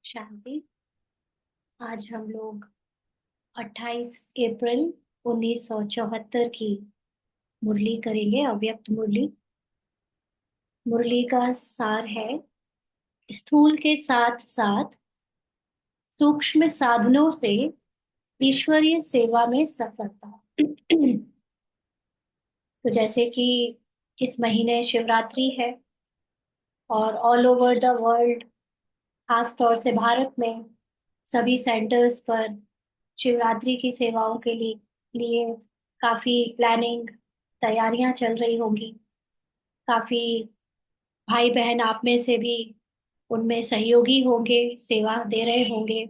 शांति। आज हम लोग 28 अप्रैल 1974 की मुरली करेंगे, अव्यक्त मुरली। मुरली का सार है, स्थूल के साथ साथ सूक्ष्म साधनों से ईश्वरीय सेवा में सफलता। तो जैसे कि इस महीने शिवरात्रि है और ऑल ओवर द वर्ल्ड, खास तौर से भारत में सभी सेंटर्स पर शिवरात्रि की सेवाओं के लिए काफी प्लानिंग, तैयारियां चल रही होंगी। काफी भाई बहन आप में से भी उनमें सहयोगी होंगे, सेवा दे रहे होंगे,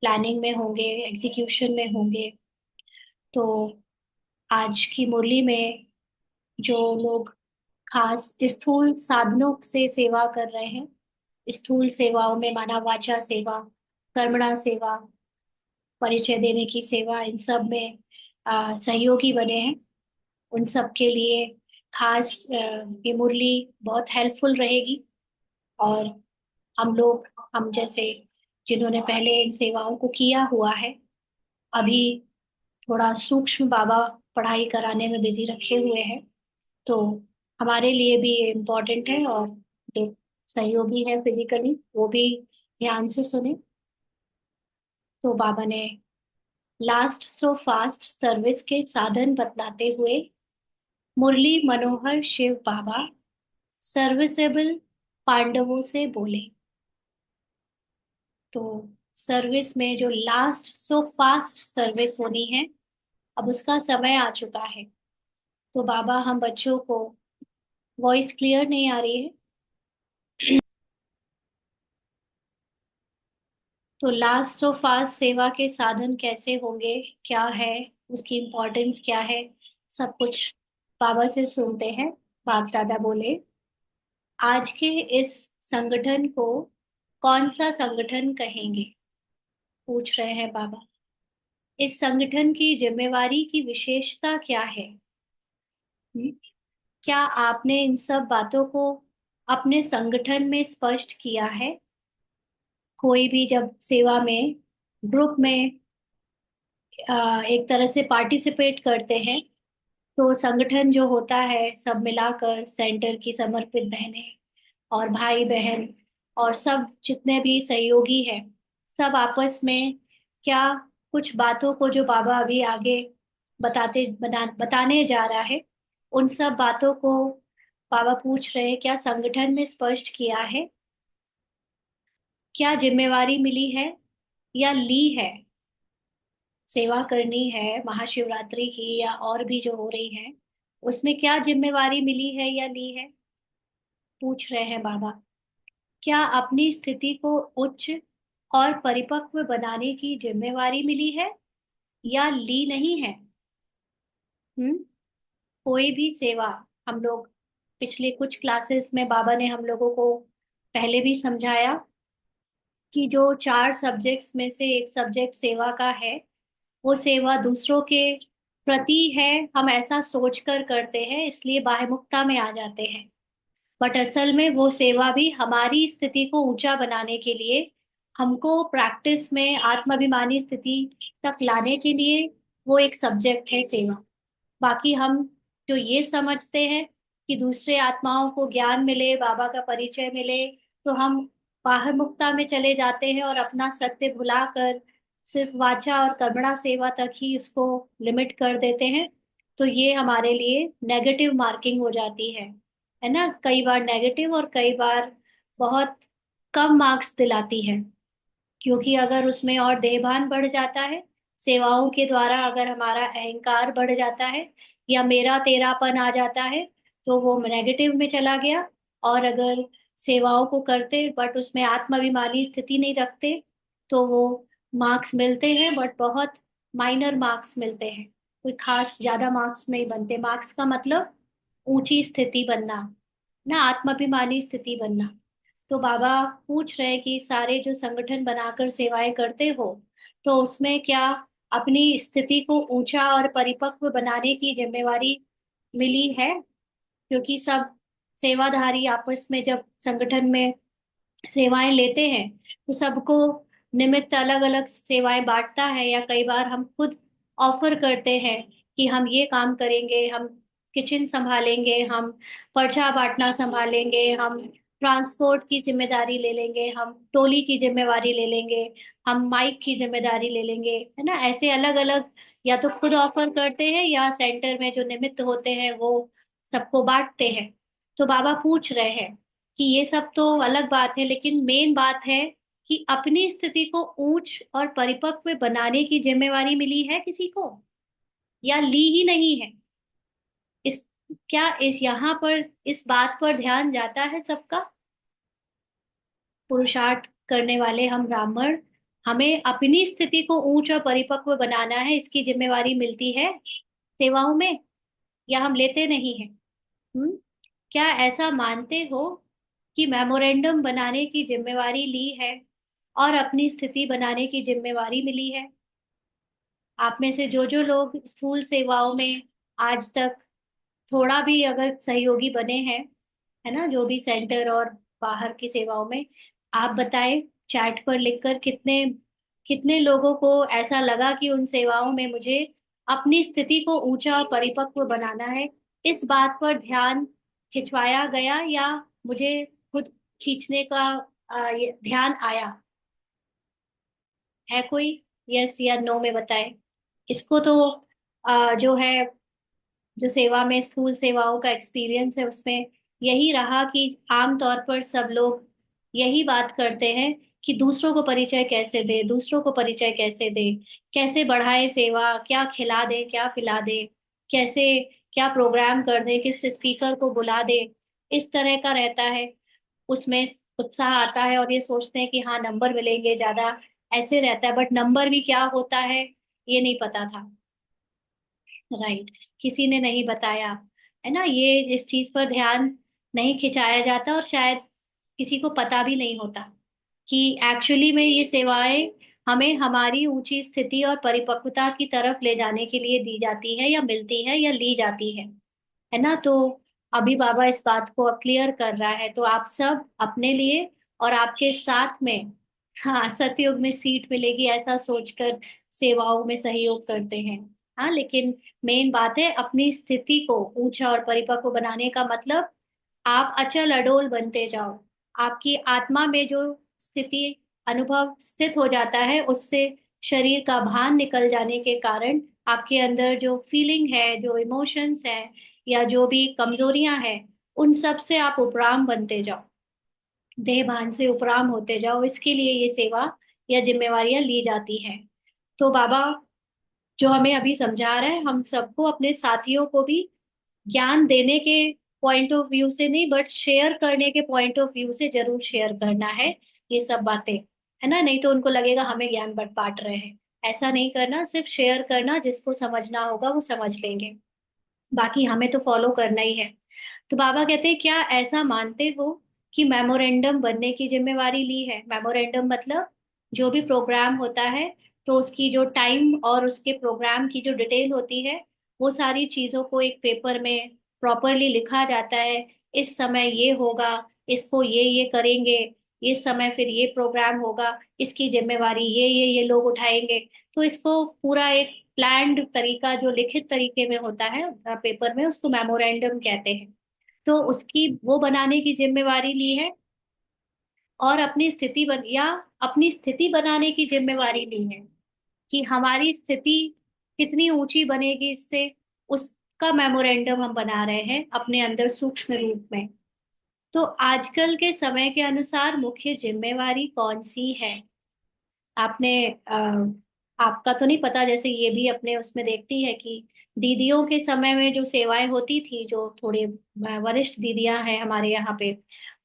प्लानिंग में होंगे, एग्जीक्यूशन में होंगे। तो आज की मुरली में जो लोग खास स्थूल साधनों से सेवा कर रहे हैं, स्थूल सेवाओं में माना वाचा सेवा, कर्मणा सेवा, परिचय देने की सेवा, इन सब में सहयोगी बने हैं, उन सब के लिए खास ये मुरली बहुत हेल्पफुल रहेगी। और हम जैसे जिन्होंने पहले इन सेवाओं को किया हुआ है, अभी थोड़ा सूक्ष्म बाबा पढ़ाई कराने में बिजी रखे हुए हैं, तो हमारे लिए भी ये इम्पोर्टेंट है। और जो सहयोगी है फिजिकली, वो भी ध्यान से सुने। तो बाबा ने लास्ट सो फास्ट सर्विस के साधन बतलाते हुए मुरली मनोहर शिव बाबा सर्विसेबल पांडवों से बोले। तो सर्विस में जो लास्ट सो फास्ट सर्विस होनी है, अब उसका समय आ चुका है। तो बाबा, हम बच्चों को, वॉइस क्लियर नहीं आ रही है। तो लास्ट सो फास्ट सेवा के साधन कैसे होंगे, क्या है, उसकी इम्पोर्टेंस क्या है, सब कुछ बाबा से सुनते हैं। बाप दादा बोले, आज के इस संगठन को कौन सा संगठन कहेंगे? पूछ रहे हैं बाबा। इस संगठन की जिम्मेवारी की विशेषता क्या है? हम्म? क्या आपने इन सब बातों को अपने संगठन में स्पष्ट किया है? कोई भी जब सेवा में, ग्रुप में एक तरह से पार्टिसिपेट करते हैं, तो संगठन जो होता है सब मिलाकर सेंटर की समर्पित बहनें और भाई बहन और सब जितने भी सहयोगी हैं, सब आपस में क्या कुछ बातों को जो बाबा अभी आगे बताने जा रहा है, उन सब बातों को बाबा पूछ रहे हैं, क्या संगठन में स्पष्ट किया है? क्या जिम्मेवारी मिली है या ली है? सेवा करनी है महाशिवरात्रि की या और भी जो हो रही है, उसमें क्या जिम्मेवारी मिली है या ली है? पूछ रहे हैं बाबा। क्या अपनी स्थिति को उच्च और परिपक्व बनाने की जिम्मेवारी मिली है या ली नहीं है? हम्म? कोई भी सेवा, हम लोग पिछले कुछ क्लासेस में बाबा ने हम लोगों को पहले भी समझाया कि जो 4 सब्जेक्ट्स में से एक सब्जेक्ट सेवा का है, वो सेवा दूसरों के प्रति है। हम ऐसा सोचकर करते हैं, इसलिए बाह्यमुखता में आ जाते हैं। बट असल में वो सेवा भी हमारी स्थिति को ऊंचा बनाने के लिए, हमको प्रैक्टिस में आत्माभिमानी स्थिति तक लाने के लिए वो एक सब्जेक्ट है सेवा। बाकी हम जो ये समझते हैं कि दूसरे आत्माओं को ज्ञान मिले, बाबा का परिचय मिले, तो हम बाह्यमुखता में चले जाते हैं और अपना सत्य भुलाकर सिर्फ वाचा और कर्मणा सेवा तक ही उसको लिमिट कर देते हैं। तो ये हमारे लिए नेगेटिव मार्किंग हो जाती है ना? कई बार नेगेटिव और कई बार बहुत कम मार्क्स दिलाती है। क्योंकि अगर उसमें और देहभान बढ़ जाता है, सेवाओं के द्वारा अगर हमारा अहंकार बढ़ जाता है या मेरा तेरापन आ जाता है, तो वो नेगेटिव में चला गया। और अगर सेवाओं को करते बट उसमें आत्माभिमानी स्थिति नहीं रखते, तो वो मार्क्स मिलते हैं बट बहुत माइनर मार्क्स मिलते हैं, कोई खास ज्यादा मार्क्स नहीं बनते। मार्क्स का मतलब ऊंची स्थिति बनना ना, आत्माभिमानी स्थिति बनना। तो बाबा पूछ रहे हैं कि सारे जो संगठन बनाकर सेवाएं करते हो, तो उसमें क्या अपनी स्थिति को ऊंचा और परिपक्व बनाने की जिम्मेवारी मिली है? क्योंकि सब सेवाधारी आपस में जब संगठन में सेवाएं लेते हैं तो सबको निमित्त अलग अलग सेवाएं बांटता है, या कई बार हम खुद ऑफर करते हैं कि हम ये काम करेंगे, हम किचन संभालेंगे, हम पर्चा बांटना संभालेंगे, हम ट्रांसपोर्ट की जिम्मेदारी ले लेंगे, हम टोली की जिम्मेवारी ले लेंगे, हम माइक की जिम्मेदारी ले लेंगे, है ना। ऐसे अलग अलग या तो खुद ऑफर करते हैं या सेंटर में जो निमित्त होते हैं वो सबको बांटते हैं। तो बाबा पूछ रहे हैं कि ये सब तो अलग बात है, लेकिन मेन बात है कि अपनी स्थिति को ऊंच और परिपक्व बनाने की जिम्मेवारी मिली है किसी को, या ली ही नहीं है। इस क्या इस यहाँ पर इस बात पर ध्यान जाता है सबका? पुरुषार्थ करने वाले हम ब्राह्मण, हमें अपनी स्थिति को ऊंच और परिपक्व बनाना है, इसकी जिम्मेवारी मिलती है सेवाओं में, या हम लेते नहीं हैं? हम्म। क्या ऐसा मानते हो कि मेमोरेंडम बनाने की जिम्मेवारी ली है और अपनी स्थिति बनाने की जिम्मेवारी मिली है? आप में से जो जो लोग स्थूल सेवाओं में आज तक थोड़ा भी अगर सहयोगी बने हैं, है ना, जो भी सेंटर और बाहर की सेवाओं में, आप बताएं चैट पर लिखकर कितने कितने लोगों को ऐसा लगा कि उन सेवाओं में मुझे अपनी स्थिति को ऊंचा और परिपक्व बनाना है, इस बात पर ध्यान खिंचवाया गया, या मुझे खुद खींचने का ये ध्यान आया? है कोई? यस या नो में बताएं। इसको तो जो है, जो सेवा में स्थूल सेवाओं का एक्सपीरियंस है उसमें यही रहा कि आमतौर पर सब लोग यही बात करते हैं कि दूसरों को परिचय कैसे दे, दूसरों को परिचय कैसे दे, कैसे बढ़ाए सेवा, क्या खिला दे, क्या पिला दे, कैसे क्या प्रोग्राम कर दे, किस स्पीकर को बुला दे, इस तरह का रहता है। उसमें उत्साह आता है और ये सोचते हैं कि हाँ नंबर मिलेंगे ज्यादा, ऐसे रहता है। बट नंबर भी क्या होता है ये नहीं पता था। राइट। किसी ने नहीं बताया, है ना। ये इस चीज पर ध्यान नहीं खिंचाया जाता, और शायद किसी को पता भी नहीं होता कि एक्चुअली में ये सेवाएं हमें हमारी ऊंची स्थिति और परिपक्वता की तरफ ले जाने के लिए दी जाती है, या मिलती है, या ली जाती है ना। तो अभी बाबा इस बात को क्लियर कर रहा है, तो आप सब अपने लिए और आपके साथ में, हाँ, सतयुग में सीट मिलेगी ऐसा सोचकर सेवाओं में सहयोग करते हैं। हाँ, लेकिन मेन बात है अपनी स्थिति को ऊंचा और परिपक्व बनाने का मतलब आप अचल अडोल बनते जाओ। आपकी आत्मा में जो स्थिति अनुभव स्थित हो जाता है, उससे शरीर का भान निकल जाने के कारण आपके अंदर जो फीलिंग है, जो इमोशंस है, या जो भी कमजोरियां हैं, उन सब से आप उपराम बनते जाओ, देह भान से उपराम होते जाओ। इसके लिए ये सेवा या जिम्मेवारियां ली जाती हैं। तो बाबा जो हमें अभी समझा रहे हैं, हम सबको अपने साथियों को भी ज्ञान देने के पॉइंट ऑफ व्यू से नहीं, बट शेयर करने के पॉइंट ऑफ व्यू से जरूर शेयर करना है ये सब बातें, है ना। नहीं तो उनको लगेगा हमें ज्ञान बट बांट रहे हैं। ऐसा नहीं करना, सिर्फ शेयर करना, जिसको समझना होगा वो समझ लेंगे, बाकी हमें तो फॉलो करना ही है। तो बाबा कहते हैं क्या ऐसा मानते हो कि मेमोरेंडम बनने की जिम्मेवारी ली है? मेमोरेंडम मतलब जो भी प्रोग्राम होता है तो उसकी जो टाइम और उसके प्रोग्राम की जो डिटेल होती है, वो सारी चीजों को एक पेपर में प्रॉपरली लिखा जाता है। इस समय ये होगा, इसको ये करेंगे, इस समय फिर ये प्रोग्राम होगा, इसकी जिम्मेवारी ये लोग उठाएंगे। तो इसको पूरा एक प्लान्ड तरीका जो लिखित तरीके में होता है पेपर में, उसको मेमोरेंडम कहते हैं। तो उसकी वो बनाने की जिम्मेवारी ली है, और अपनी स्थिति बनाने की जिम्मेवारी ली है कि हमारी स्थिति कितनी ऊंची बनेगी इससे, उसका मेमोरेंडम हम बना रहे हैं अपने अंदर सूक्ष्म रूप में। तो आजकल के समय के अनुसार मुख्य जिम्मेवारी कौन सी है? आपने आपका तो नहीं पता, जैसे ये भी अपने उसमें देखती है कि दीदियों के समय में जो सेवाएं होती थी, जो थोड़े वरिष्ठ दीदियां हैं हमारे यहाँ पे,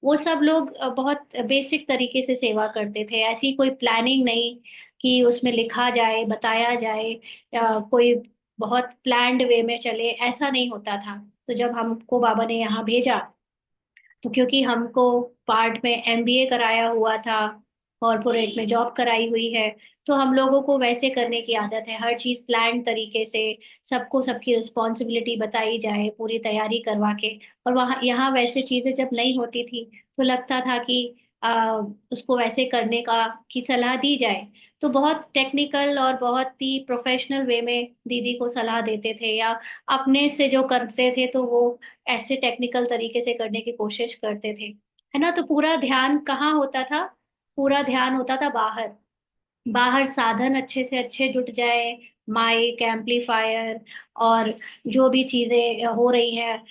वो सब लोग बहुत बेसिक तरीके से सेवा करते थे। ऐसी कोई प्लानिंग नहीं कि उसमें लिखा जाए, बताया जाए, कोई बहुत प्लान्ड वे में चले, ऐसा नहीं होता था। तो जब हमको बाबा ने यहाँ भेजा, तो क्योंकि हमको पार्ट में एमबीए कराया हुआ था, कॉरपोरेट में जॉब कराई हुई है, तो हम लोगों को वैसे करने की आदत है, हर चीज प्लान तरीके से, सबको सबकी रिस्पॉन्सिबिलिटी बताई जाए पूरी तैयारी करवा के। और वहाँ यहाँ वैसे चीजें जब नहीं होती थी तो लगता था कि उसको वैसे करने का की सलाह दी जाए, तो बहुत टेक्निकल और बहुत ही प्रोफेशनल वे में दीदी को सलाह देते थे, या अपने से जो करते थे तो वो ऐसे टेक्निकल तरीके से करने की कोशिश करते थे, है ना। तो पूरा ध्यान कहाँ होता था? पूरा ध्यान होता था बाहर। बाहर साधन अच्छे से अच्छे जुट जाए, माइक, एम्पलीफायर, और जो भी चीजें हो रही हैं,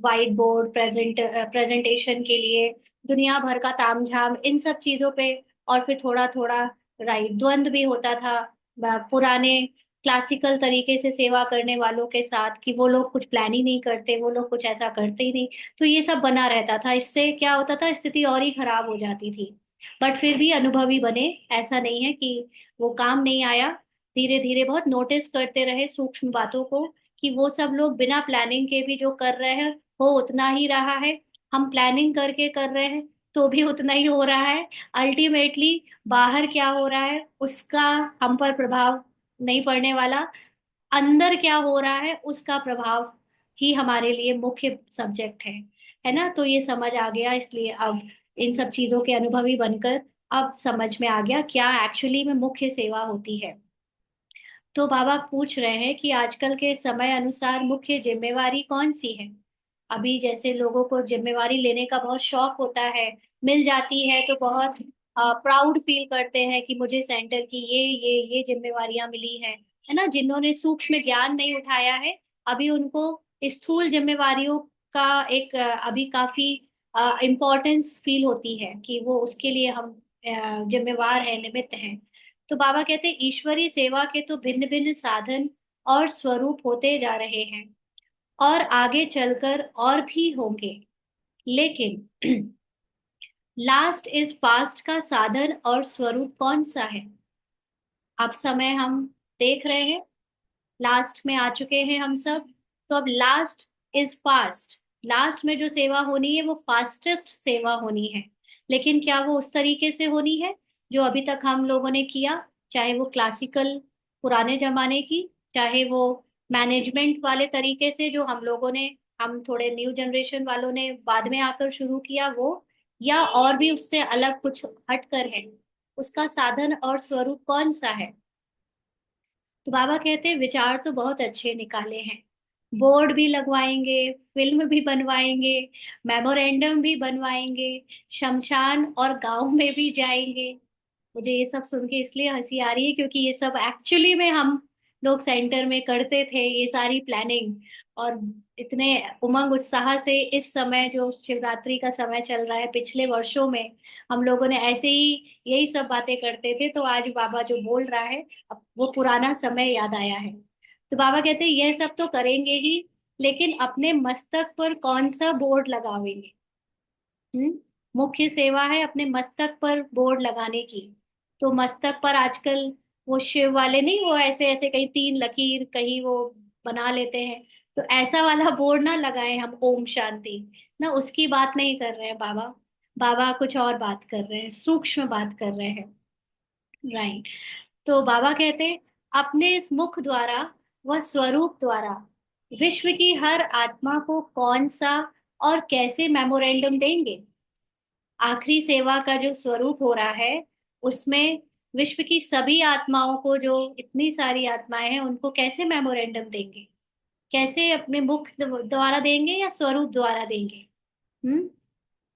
वाइट बोर्ड, प्रेजेंटेशन के लिए, दुनिया भर का तामझाम, इन सब चीजों पे। और फिर थोड़ा थोड़ा राइट द्वंद भी होता था पुराने क्लासिकल तरीके से सेवा करने वालों के साथ, कि वो लोग कुछ प्लान ही नहीं करते, वो लोग कुछ ऐसा करते ही नहीं। तो ये सब बना रहता था, इससे क्या होता था, स्थिति और ही खराब हो जाती थी। बट फिर भी अनुभवी बने, ऐसा नहीं है कि वो काम नहीं आया। धीरे धीरे बहुत नोटिस करते रहे सूक्ष्म बातों को, कि वो सब लोग बिना प्लानिंग के भी जो कर रहे हैं वो उतना ही रहा है, हम प्लानिंग करके कर रहे हैं तो भी उतना ही हो रहा है। अल्टीमेटली बाहर क्या हो रहा है उसका हम पर प्रभाव नहीं पड़ने वाला, अंदर क्या हो रहा है उसका प्रभाव ही हमारे लिए मुख्य सब्जेक्ट है ना। तो ये समझ आ गया, इसलिए अब इन सब चीजों के अनुभवी बनकर अब समझ में आ गया क्या एक्चुअली में मुख्य सेवा होती है। तो बाबा पूछ रहे हैं कि आजकल के समय अनुसार मुख्य जिम्मेवारी कौन सी है। अभी जैसे लोगों को जिम्मेवारी लेने का बहुत शौक होता है, मिल जाती है तो बहुत प्राउड फील करते हैं कि मुझे सेंटर की ये जिम्मेवारियां मिली हैं, है ना। जिन्होंने सूक्ष्म ज्ञान नहीं उठाया है, अभी उनको स्थूल जिम्मेवारियों का एक अभी काफी इम्पोर्टेंस फील होती है, कि वो उसके लिए हम जिम्मेवार है, निमित्त हैं। तो बाबा कहते हैं ईश्वरीय सेवा के तो भिन्न भिन्न साधन और स्वरूप होते जा रहे हैं, और आगे चलकर और भी होंगे, लेकिन लास्ट इज फास्ट का साधन और स्वरूप कौन सा है? अब समय हम देख रहे हैं, लास्ट में आ चुके हैं हम सब। तो अब लास्ट इज फास्ट, लास्ट में जो सेवा होनी है वो फास्टेस्ट सेवा होनी है। लेकिन क्या वो उस तरीके से होनी है जो अभी तक हम लोगों ने किया, चाहे वो क्लासिकल पुराने जमाने की, चाहे वो मैनेजमेंट वाले तरीके से जो हम लोगों ने, हम थोड़े न्यू जनरेशन वालों ने बाद में आकर शुरू किया वो, या और भी उससे अलग कुछ हटकर है, उसका साधन और स्वरूप कौन सा है? तो बाबा कहते हैं विचार तो बहुत अच्छे निकाले हैं, बोर्ड भी लगवाएंगे, फिल्म भी बनवाएंगे, मेमोरेंडम भी बनवाएंगे, शमशान और गांव में भी जाएंगे। मुझे ये सब सुन के इसलिए हंसी आ रही है क्योंकि ये सब एक्चुअली में हम लोग सेंटर में करते थे, ये सारी प्लानिंग। और इतने उमंग उत्साह से इस समय जो शिवरात्रि का समय चल रहा है, पिछले वर्षों में हम लोगों ने ऐसे ही यही सब बातें करते थे, तो आज बाबा जो बोल रहा है, अब वो पुराना समय याद आया है। तो बाबा कहते हैं यह सब तो करेंगे ही, लेकिन अपने मस्तक पर कौन सा बोर्ड लगावेंगे? हम्म। मुख्य सेवा है अपने मस्तक पर बोर्ड लगाने की। तो मस्तक पर आजकल वो शिव वाले नहीं, वो ऐसे ऐसे कहीं तीन लकीर कहीं वो बना लेते हैं, तो ऐसा वाला बोर्ड ना लगाएं हम, ओम शांति, ना उसकी बात नहीं कर रहे हैं बाबा। बाबा कुछ और बात कर रहे हैं, सूक्ष्म बात कर रहे हैं। राइट। तो बाबा कहते हैं अपने इस मुख द्वारा व स्वरूप द्वारा विश्व की हर आत्मा को कौन सा और कैसे मेमोरेंडम देंगे? आखिरी सेवा का जो स्वरूप हो रहा है उसमें विश्व की सभी आत्माओं को, जो इतनी सारी आत्माएं हैं, उनको कैसे मेमोरेंडम देंगे? कैसे अपने मुख द्वारा देंगे या स्वरूप द्वारा देंगे? हम्म।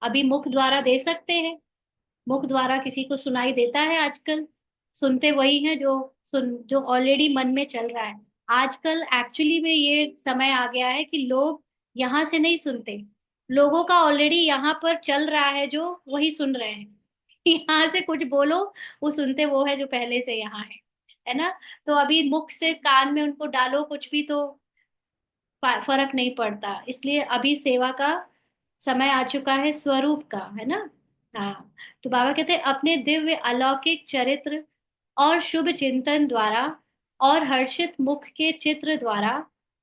अभी मुख द्वारा दे सकते हैं, मुख द्वारा किसी को सुनाई देता है आजकल? सुनते वही हैं जो ऑलरेडी मन में चल रहा है। आजकल एक्चुअली में ये समय आ गया है कि लोग यहाँ से नहीं सुनते, लोगों का ऑलरेडी यहाँ पर चल रहा है जो वही सुन रहे हैं। यहाँ से कुछ बोलो, वो सुनते वो है जो पहले से यहाँ है ना। तो अभी मुख से कान में उनको डालो कुछ भी तो फर्क नहीं पड़ता, इसलिए अभी सेवा का समय आ चुका है स्वरूप का, है ना। हाँ। तो बाबा कहते हैं अपने दिव्य अलौकिक चरित्र और शुभ चिंतन द्वारा और हर्षित मुख के चित्र द्वारा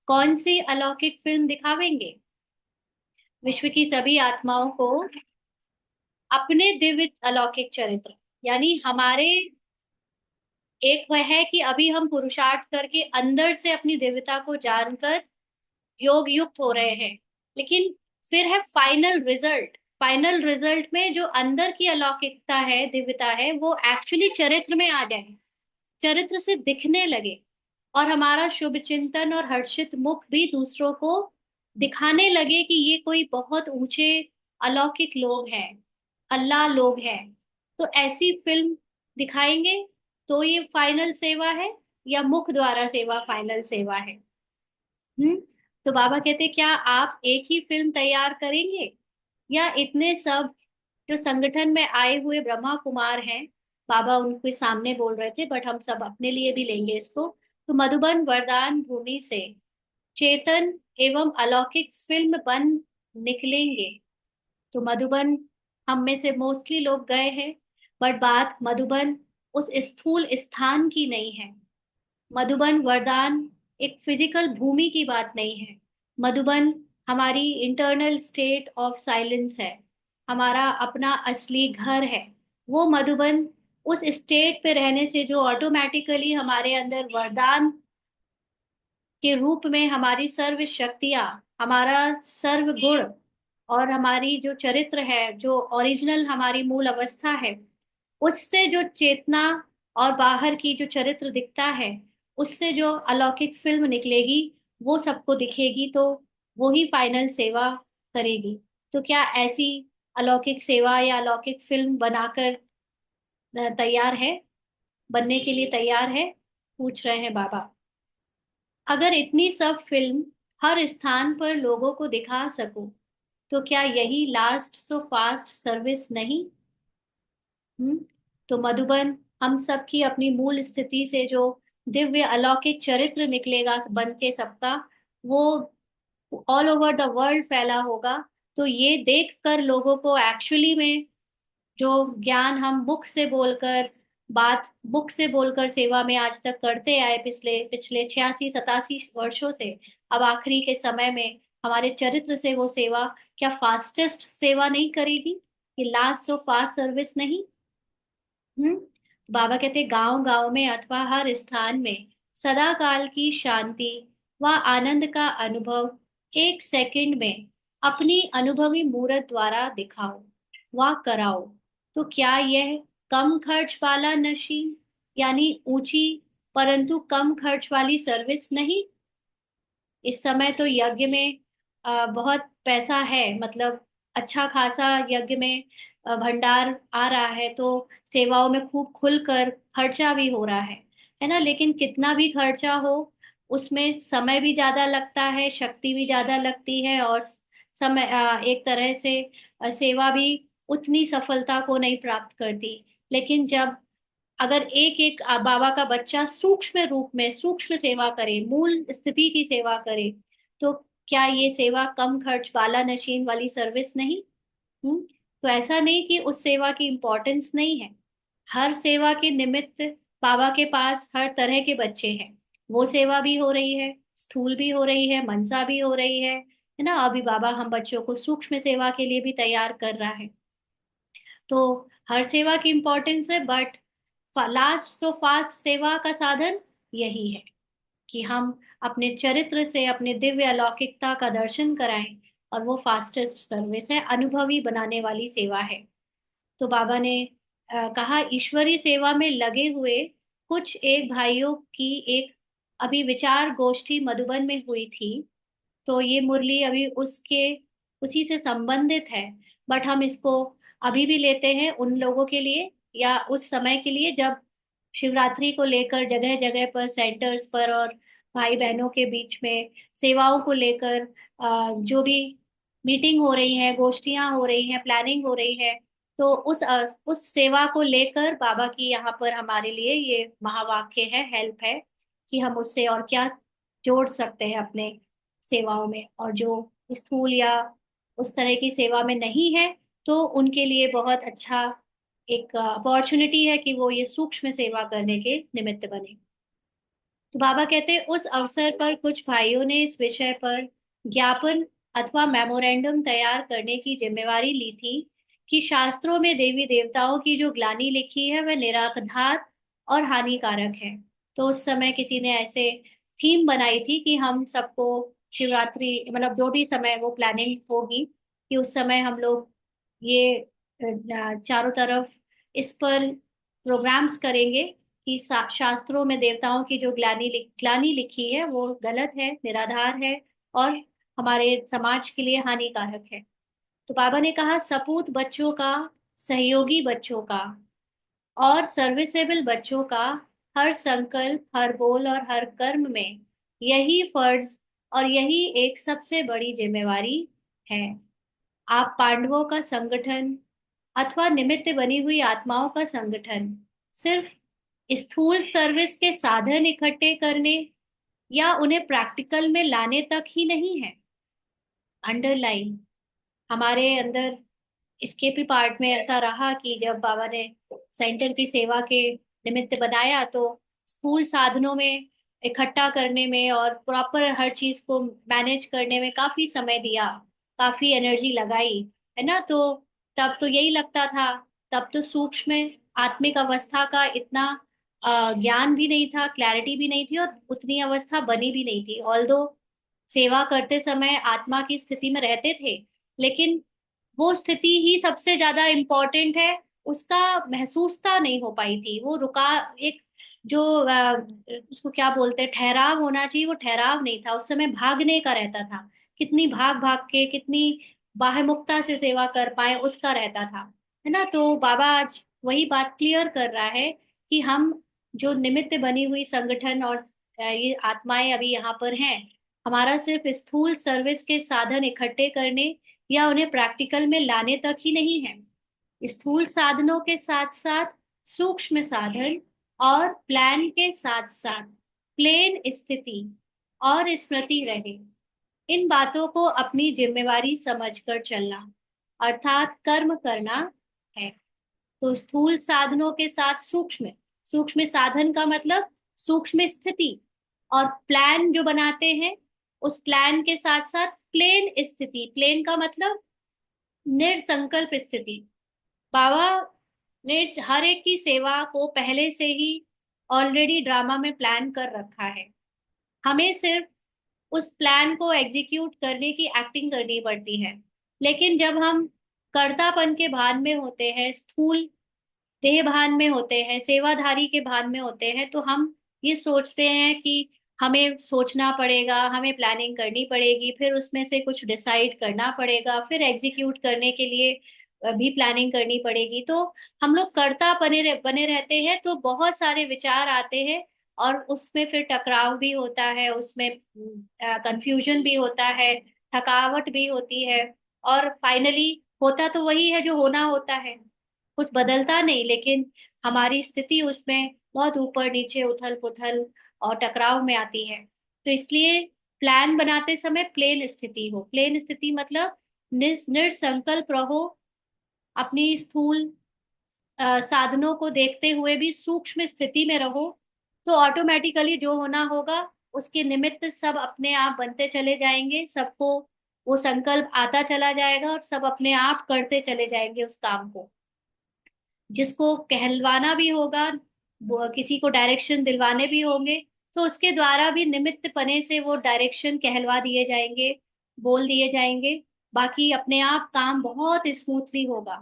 कौन सी अलौकिक फिल्म दिखावेंगे विश्व की सभी आत्माओं को? अपने दिव्य अलौकिक चरित्र, यानी हमारे, एक वह है कि अभी हम पुरुषार्थ करके अंदर से अपनी दिव्यता को जानकर योग युक्त हो रहे हैं, लेकिन फिर है फाइनल रिजल्ट, फाइनल रिजल्ट में जो अंदर की अलौकिकता है, दिव्यता है, वो एक्चुअली चरित्र में आ जाए, चरित्र से दिखने लगे, और हमारा शुभ चिंतन और हर्षित मुख भी दूसरों को दिखाने लगे कि ये कोई बहुत ऊंचे अलौकिक लोग हैं, अल्लाह लोग हैं। तो ऐसी फिल्म दिखाएंगे तो ये फाइनल सेवा है, या मुख द्वारा सेवा फाइनल सेवा है? हम्म। तो बाबा कहते क्या आप एक ही फिल्म तैयार करेंगे, या इतने सब जो संगठन में आए हुए ब्रह्मा कुमार हैं, बाबा उनके सामने बोल रहे थे, बट हम सब अपने लिए भी लेंगे इसको, तो मधुबन वरदान भूमि से चेतन एवं अलौकिक फिल्म बन निकलेंगे। तो मधुबन हम में से मोस्टली लोग गए हैं, बट बात मधुबन उस स्थूल स्थान की नहीं है। मधुबन वरदान एक फिजिकल भूमि की बात नहीं है। मधुबन हमारी इंटरनल स्टेट ऑफ साइलेंस है, हमारा अपना असली घर है। वो मधुबन उस स्टेट पे रहने से जो ऑटोमेटिकली हमारे अंदर वरदान के रूप में हमारी सर्व शक्तियां, हमारा सर्व गुण, और हमारी जो चरित्र है, जो ओरिजिनल हमारी मूल अवस्था है, उससे जो चेतना और बाहर की जो चरित्र दिखता है, उससे जो अलौकिक फिल्म निकलेगी, वो सबको दिखेगी, तो वो ही फाइनल सेवा करेगी। तो क्या ऐसी अलौकिक सेवा या अलौकिक फिल्म बनाकर तैयार है, बनने के लिए तैयार है, पूछ रहे हैं बाबा। अगर इतनी सब फिल्म हर स्थान पर लोगों को दिखा सको, तो क्या यही लास्ट सो फास्ट सर्विस नहीं? हम्म। तो मधुबन हम सब की अपनी मूल स्थिति से जो दिव्य अलौकिक चरित्र निकलेगा बन के सबका, वो ऑल ओवर द वर्ल्ड फैला होगा। तो ये देख कर लोगों को एक्चुअली में जो ज्ञान हम बुक से बोलकर, बात बुक से बोलकर सेवा में आज तक करते आए, पिछले पिछले 86 87 वर्षों से, अब आखिरी के समय में हमारे चरित्र से वो सेवा क्या फास्टेस्ट सेवा नहीं करेगी? ये लास्ट सो फास्ट सर्विस नहीं? तो बाबा कहते गांव गांव में अथवा हर स्थान में सदा काल की शांति व आनंद का अनुभव एक सेकंड में अपनी अनुभवी मूर्त द्वारा दिखाओ व कराओ। तो क्या यह कम खर्च वाला नशी, यानी ऊंची परंतु कम खर्च वाली सर्विस नहीं? इस समय तो यज्ञ में बहुत पैसा है, मतलब अच्छा खासा यज्ञ में भंडार आ रहा है, तो सेवाओं में खूब खुलकर खर्चा भी हो रहा है ना? लेकिन कितना भी खर्चा हो, उसमें समय भी ज्यादा लगता है, शक्ति भी ज्यादा लगती है, और समय एक तरह से सेवा भी उतनी सफलता को नहीं प्राप्त करती। लेकिन जब अगर एक एक बाबा का बच्चा सूक्ष्म रूप में सूक्ष्म सेवा करे, मूल स्थिति की सेवा करे, तो क्या ये सेवा कम खर्च वाला नशीन वाली सर्विस नहीं? हम्म। तो ऐसा नहीं कि उस सेवा की इम्पोर्टेंस नहीं है। हर सेवा के निमित्त बाबा के पास हर तरह के बच्चे हैं, वो सेवा भी हो रही है, स्थूल भी हो रही है, मनसा भी हो रही है ना? अभी बाबा हम बच्चों को सूक्ष्म सेवा के लिए भी तैयार कर रहा है। तो हर सेवा की इम्पोर्टेंस है, बट लास्ट सो फास्ट सेवा का साधन यही है कि हम अपने चरित्र से अपने दिव्य अलौकिकता का दर्शन कराएं, और वो फास्टेस्ट सर्विस है, अनुभवी बनाने वाली सेवा है। तो बाबा ने कहा ईश्वरीय सेवा में लगे हुए कुछ एक भाइयों की एक अभी विचार गोष्ठी मधुबन में हुई थी। तो ये मुरली अभी उसके उसी से संबंधित है, बट हम इसको अभी भी लेते हैं उन लोगों के लिए, या उस समय के लिए जब शिवरात्रि को लेकर जगह जगह पर सेंटर्स पर और भाई बहनों के बीच में सेवाओं को लेकर जो भी मीटिंग हो रही है, गोष्ठियां हो रही हैं, प्लानिंग हो रही है, तो उस सेवा को लेकर बाबा की यहाँ पर हमारे लिए ये महावाक्य है, हेल्प है कि हम उससे और क्या जोड़ सकते हैं अपने सेवाओं में, और जो स्थूल या उस तरह की सेवा में नहीं है, तो उनके लिए बहुत अच्छा एक अपॉर्चुनिटी है कि वो ये सूक्ष्म सेवा करने के निमित्त बने। तो बाबा कहते हैं उस अवसर पर कुछ भाइयों ने इस विषय पर ज्ञापन अथवा मेमोरेंडम तैयार करने की जिम्मेवारी ली थी कि शास्त्रों में देवी देवताओं की जो ग्लानि लिखी है वह निराधार और हानिकारक है। तो उस समय किसी ने ऐसे थीम बनाई थी कि हम सबको शिवरात्रि, मतलब जो भी समय वो प्लानिंग होगी, कि उस समय हम लोग ये चारों तरफ इस पर प्रोग्राम्स करेंगे कि शास्त्रों में देवताओं की जो ग्लानि लिखी है वो गलत है, निराधार है और हमारे समाज के लिए हानिकारक है। तो बाबा ने कहा सपूत बच्चों का, सहयोगी बच्चों का और सर्विसेबल बच्चों का हर संकल्प, हर बोल और हर कर्म में यही फर्ज और यही एक सबसे बड़ी जिम्मेवारी है। आप पांडवों का संगठन अथवा निमित्त बनी हुई आत्माओं का संगठन सिर्फ स्थूल सर्विस के साधन इकट्ठे करने या उन्हें प्रैक्टिकल में लाने तक ही नहीं है। अंडरलाइन, हमारे अंदर इसके भी पार्ट में ऐसा रहा कि जब बाबा ने सेंटर की सेवा के निमित्त बनाया तो स्कूल साधनों में इकट्ठा करने में और प्रॉपर हर चीज को मैनेज करने में काफी समय दिया, काफी एनर्जी लगाई, है ना। तो तब तो यही लगता था, तब तो सूक्ष्म आत्मिक अवस्था का इतना ज्ञान भी नहीं था, क्लैरिटी भी नहीं थी और उतनी अवस्था बनी भी नहीं थी। ऑल्दो सेवा करते समय आत्मा की स्थिति में रहते थे, लेकिन वो स्थिति ही सबसे ज्यादा इम्पोर्टेंट है, उसका महसूसता नहीं हो पाई थी। वो रुका, एक जो उसको क्या बोलते हैं, ठहराव होना चाहिए, वो ठहराव नहीं था। उस समय भागने का रहता था, कितनी भाग भाग के कितनी बाह्यमुखता से सेवा कर पाए उसका रहता था, है ना। तो बाबा आज वही बात क्लियर कर रहा है कि हम जो निमित्त बनी हुई संगठन और ये आत्माएं अभी यहाँ पर हैं, हमारा सिर्फ स्थूल सर्विस के साधन इकट्ठे करने या उन्हें प्रैक्टिकल में लाने तक ही नहीं है। स्थूल साधनों के साथ साथ सूक्ष्म साधन और प्लान के साथ साथ प्लेन स्थिति और स्मृति रहे, इन बातों को अपनी जिम्मेवारी समझकर चलना अर्थात कर्म करना है। तो स्थूल साधनों के साथ सूक्ष्म, सूक्ष्म साधन का मतलब सूक्ष्म स्थिति, और प्लान जो बनाते हैं उस प्लान के साथ साथ प्लेन स्थिति, प्लेन का मतलब निर्संकल्प स्थिति। बाबा ने हर एक की सेवा को पहले से ही ऑलरेडी ड्रामा में प्लान कर रखा है, हमें सिर्फ उस प्लान को एग्जीक्यूट करने की एक्टिंग करनी पड़ती है। लेकिन जब हम कर्तापन के भान में होते हैं, स्थूल देह भान में होते हैं, सेवाधारी के भान में होते हैं, तो हम ये सोचते हैं कि हमें सोचना पड़ेगा, हमें प्लानिंग करनी पड़ेगी, फिर उसमें से कुछ डिसाइड करना पड़ेगा, फिर एग्जीक्यूट करने के लिए भी प्लानिंग करनी पड़ेगी। तो हम लोग कर्ता बने रहते हैं, तो बहुत सारे विचार आते हैं और उसमें फिर टकराव भी होता है, उसमें कंफ्यूजन भी होता है, थकावट भी होती है, और फाइनली होता तो वही है जो होना होता है, कुछ बदलता नहीं, लेकिन हमारी स्थिति उसमें बहुत ऊपर नीचे, उथल पुथल और टकराव में आती है। तो इसलिए प्लान बनाते समय प्लेन स्थिति हो, प्लेन स्थिति मतलब निर्संकल्प रहो, अपनी स्थूल साधनों को देखते हुए भी सूक्ष्म स्थिति में रहो, तो ऑटोमेटिकली जो होना होगा उसके निमित्त सब अपने आप बनते चले जाएंगे, सबको वो संकल्प आता चला जाएगा और सब अपने आप करते चले जाएंगे उस काम को। जिसको कहलवाना भी होगा, वो किसी को डायरेक्शन दिलवाने भी होंगे, तो उसके द्वारा भी निमित्त पने से वो डायरेक्शन कहलवा दिए जाएंगे, बोल दिए जाएंगे। बाकी अपने आप काम बहुत स्मूथली होगा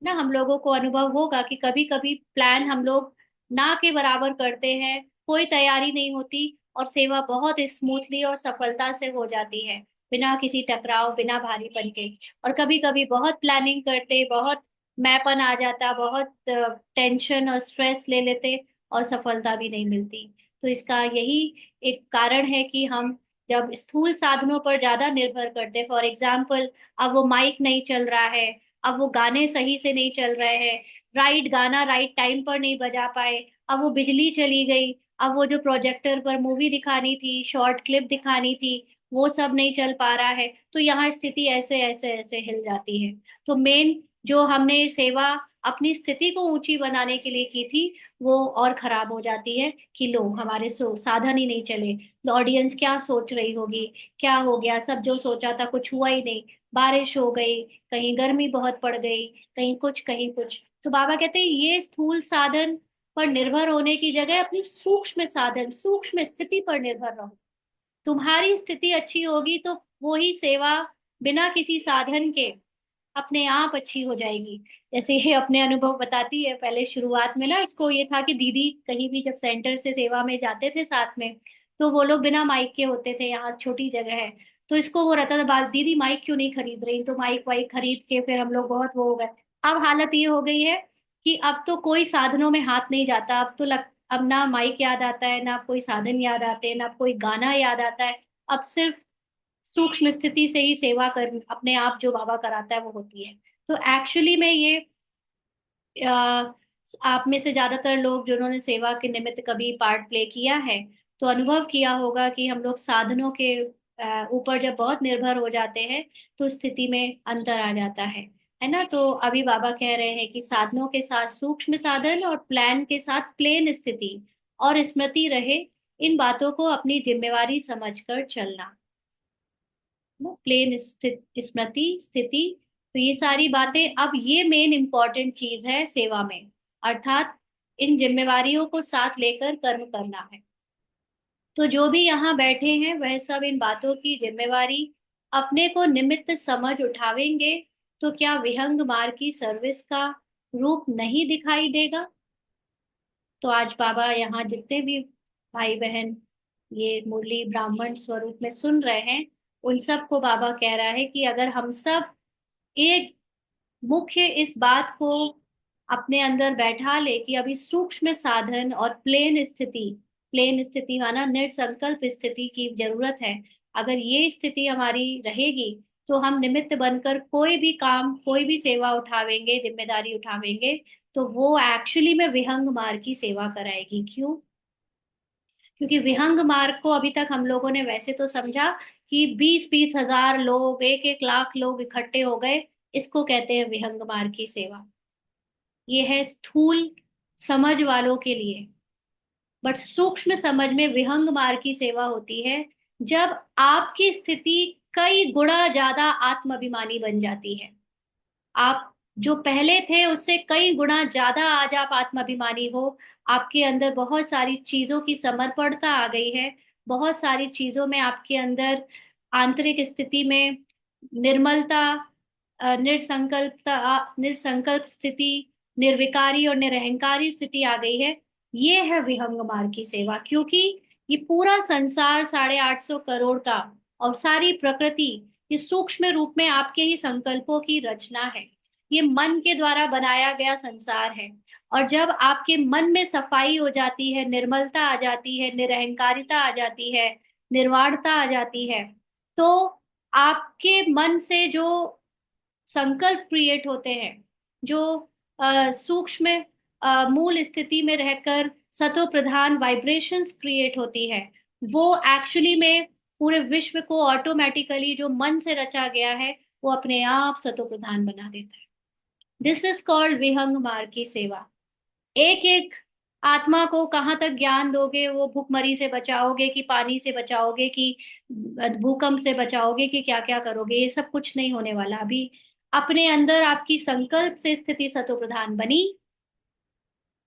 ना। हम लोगों को अनुभव होगा कि कभी कभी प्लान हम लोग ना के बराबर करते हैं, कोई तैयारी नहीं होती और सेवा बहुत स्मूथली और सफलता से हो जाती है, बिना किसी टकराव, बिना भारीपन के। और कभी कभी बहुत प्लानिंग करते, बहुत मैपन आ जाता, बहुत टेंशन और स्ट्रेस ले लेते और सफलता भी नहीं मिलती। तो इसका यही एक कारण है कि हम जब स्थूल साधनों पर ज्यादा निर्भर करते, फॉर एग्जाम्पल अब वो माइक नहीं चल रहा है, अब वो गाने सही से नहीं चल रहे हैं, राइट गाना राइट टाइम पर नहीं बजा पाए, अब वो बिजली चली गई, अब वो जो प्रोजेक्टर पर मूवी दिखानी थी, शॉर्ट क्लिप दिखानी थी, वो सब नहीं चल पा रहा है, तो यहाँ स्थिति ऐसे ऐसे ऐसे हिल जाती है। तो मेन जो हमने सेवा अपनी स्थिति को ऊंची बनाने के लिए की थी, वो और खराब हो जाती है कि लो हमारे साधन ही नहीं चले, ऑडियंस क्या सोच रही होगी, क्या हो गया, सब जो सोचा था कुछ हुआ ही नहीं, बारिश हो गई, कहीं गर्मी बहुत पड़ गई, कहीं कुछ कहीं कुछ। तो बाबा कहते हैं ये स्थूल साधन पर निर्भर होने की जगह अपनी सूक्ष्म साधन, सूक्ष्म स्थिति पर निर्भर रहो। तुम्हारी स्थिति अच्छी होगी तो वो ही सेवा बिना किसी साधन के अपने आप अच्छी हो जाएगी। जैसे ये अपने अनुभव बताती है, पहले शुरुआत में ना इसको ये था कि दीदी कहीं भी जब सेंटर से सेवा में जाते थे साथ में, तो वो लोग बिना माइक के होते थे, यहाँ छोटी जगह है, तो इसको वो रहता था बात, दीदी माइक क्यों नहीं खरीद रही, तो माइक वाइक खरीद के फिर हम लोग बहुत वो हो गए। अब हालत ये हो गई है कि अब तो कोई साधनों में हाथ नहीं जाता, अब ना माइक याद आता है, ना कोई साधन याद आते हैं, ना कोई गाना याद आता है। अब सिर्फ सूक्ष्म स्थिति से ही सेवा कर अपने आप जो बाबा कराता है वो होती है। तो एक्चुअली में ये अ, आप में से ज्यादातर लोग जिन्होंने सेवा के निमित्त कभी पार्ट प्ले किया है, तो अनुभव किया होगा कि हम लोग साधनों के ऊपर जब बहुत निर्भर हो जाते हैं, तो स्थिति में अंतर आ जाता है ना। तो अभी बाबा कह रहे हैं कि साधनों के साथ सूक्ष्म साधन और प्लान के साथ प्लेन स्थिति और स्मृति रहे, इन बातों को अपनी जिम्मेवारी समझकर चलना। प्लेन स्मृति स्थिति, तो ये सारी बातें, अब ये मेन इंपॉर्टेंट चीज है सेवा में, अर्थात इन जिम्मेवारियों को साथ लेकर कर्म करना है। तो जो भी यहाँ बैठे हैं वह सब इन बातों की जिम्मेवारी अपने को निमित्त समझ उठावेंगे, तो क्या विहंग मार्ग की सर्विस का रूप नहीं दिखाई देगा। तो आज बाबा यहाँ जितने भी भाई बहन ये मुरली ब्राह्मण स्वरूप में सुन रहे हैं, उन सबको बाबा कह रहा है कि अगर हम सब एक मुख्य इस बात को अपने अंदर बैठा ले कि अभी सूक्ष्म साधन और प्लेन स्थिति माना निर्संकल्प स्थिति की जरूरत है। अगर ये स्थिति हमारी रहेगी, तो हम निमित्त बनकर कोई भी काम, कोई भी सेवा उठावेंगे, जिम्मेदारी उठावेंगे, तो वो एक्चुअली में विहंग मार्ग की सेवा कराएगी। क्यों? क्योंकि विहंग मार्ग को अभी तक हम लोगों ने वैसे तो समझा कि 20-20 हजार लोग, 1-1 लाख लोग इकट्ठे हो गए, इसको कहते हैं विहंग मार्ग की सेवा। ये है स्थूल समझ वालों के लिए। बट सूक्ष्म समझ में विहंग मार्ग की सेवा होती है जब आपकी स्थिति कई गुना ज्यादा आत्माभिमानी बन जाती है। आप जो पहले थे उससे कई गुना ज्यादा आज आप आत्माभिमानी हो। आपके अंदर बहुत सारी चीजों की समर्पणता आ गई है, बहुत सारी चीजों में आपके अंदर आंतरिक स्थिति में निर्मलता, निर्संकल्प स्थिति, निर्विकारी और निरहंकारी स्थिति आ गई है। ये है विहंग मार्ग की सेवा। क्योंकि ये पूरा संसार 850 करोड़ का और सारी प्रकृति ये सूक्ष्म रूप में आपके ही संकल्पों की रचना है। ये मन के द्वारा बनाया गया संसार है। और जब आपके मन में सफाई हो जाती है, निर्मलता आ जाती है, निरहंकारिता आ जाती है, निर्वाणता आ जाती है, तो आपके मन से जो संकल्प क्रिएट होते हैं, जो सूक्ष्म मूल स्थिति में रहकर सतो प्रधान वाइब्रेशंस क्रिएट होती है, वो एक्चुअली में पूरे विश्व को ऑटोमेटिकली जो मन से रचा गया है वो अपने आप सतो प्रधान बना देता है। दिस इज कॉल्ड विहंग मार्ग की सेवा। एक एक आत्मा को कहाँ तक ज्ञान दोगे, वो भूखमरी से बचाओगे कि पानी से बचाओगे कि भूकंप से बचाओगे कि क्या क्या करोगे, ये सब कुछ नहीं होने वाला। अभी अपने अंदर आपकी संकल्प से स्थिति सतो प्रधान बनी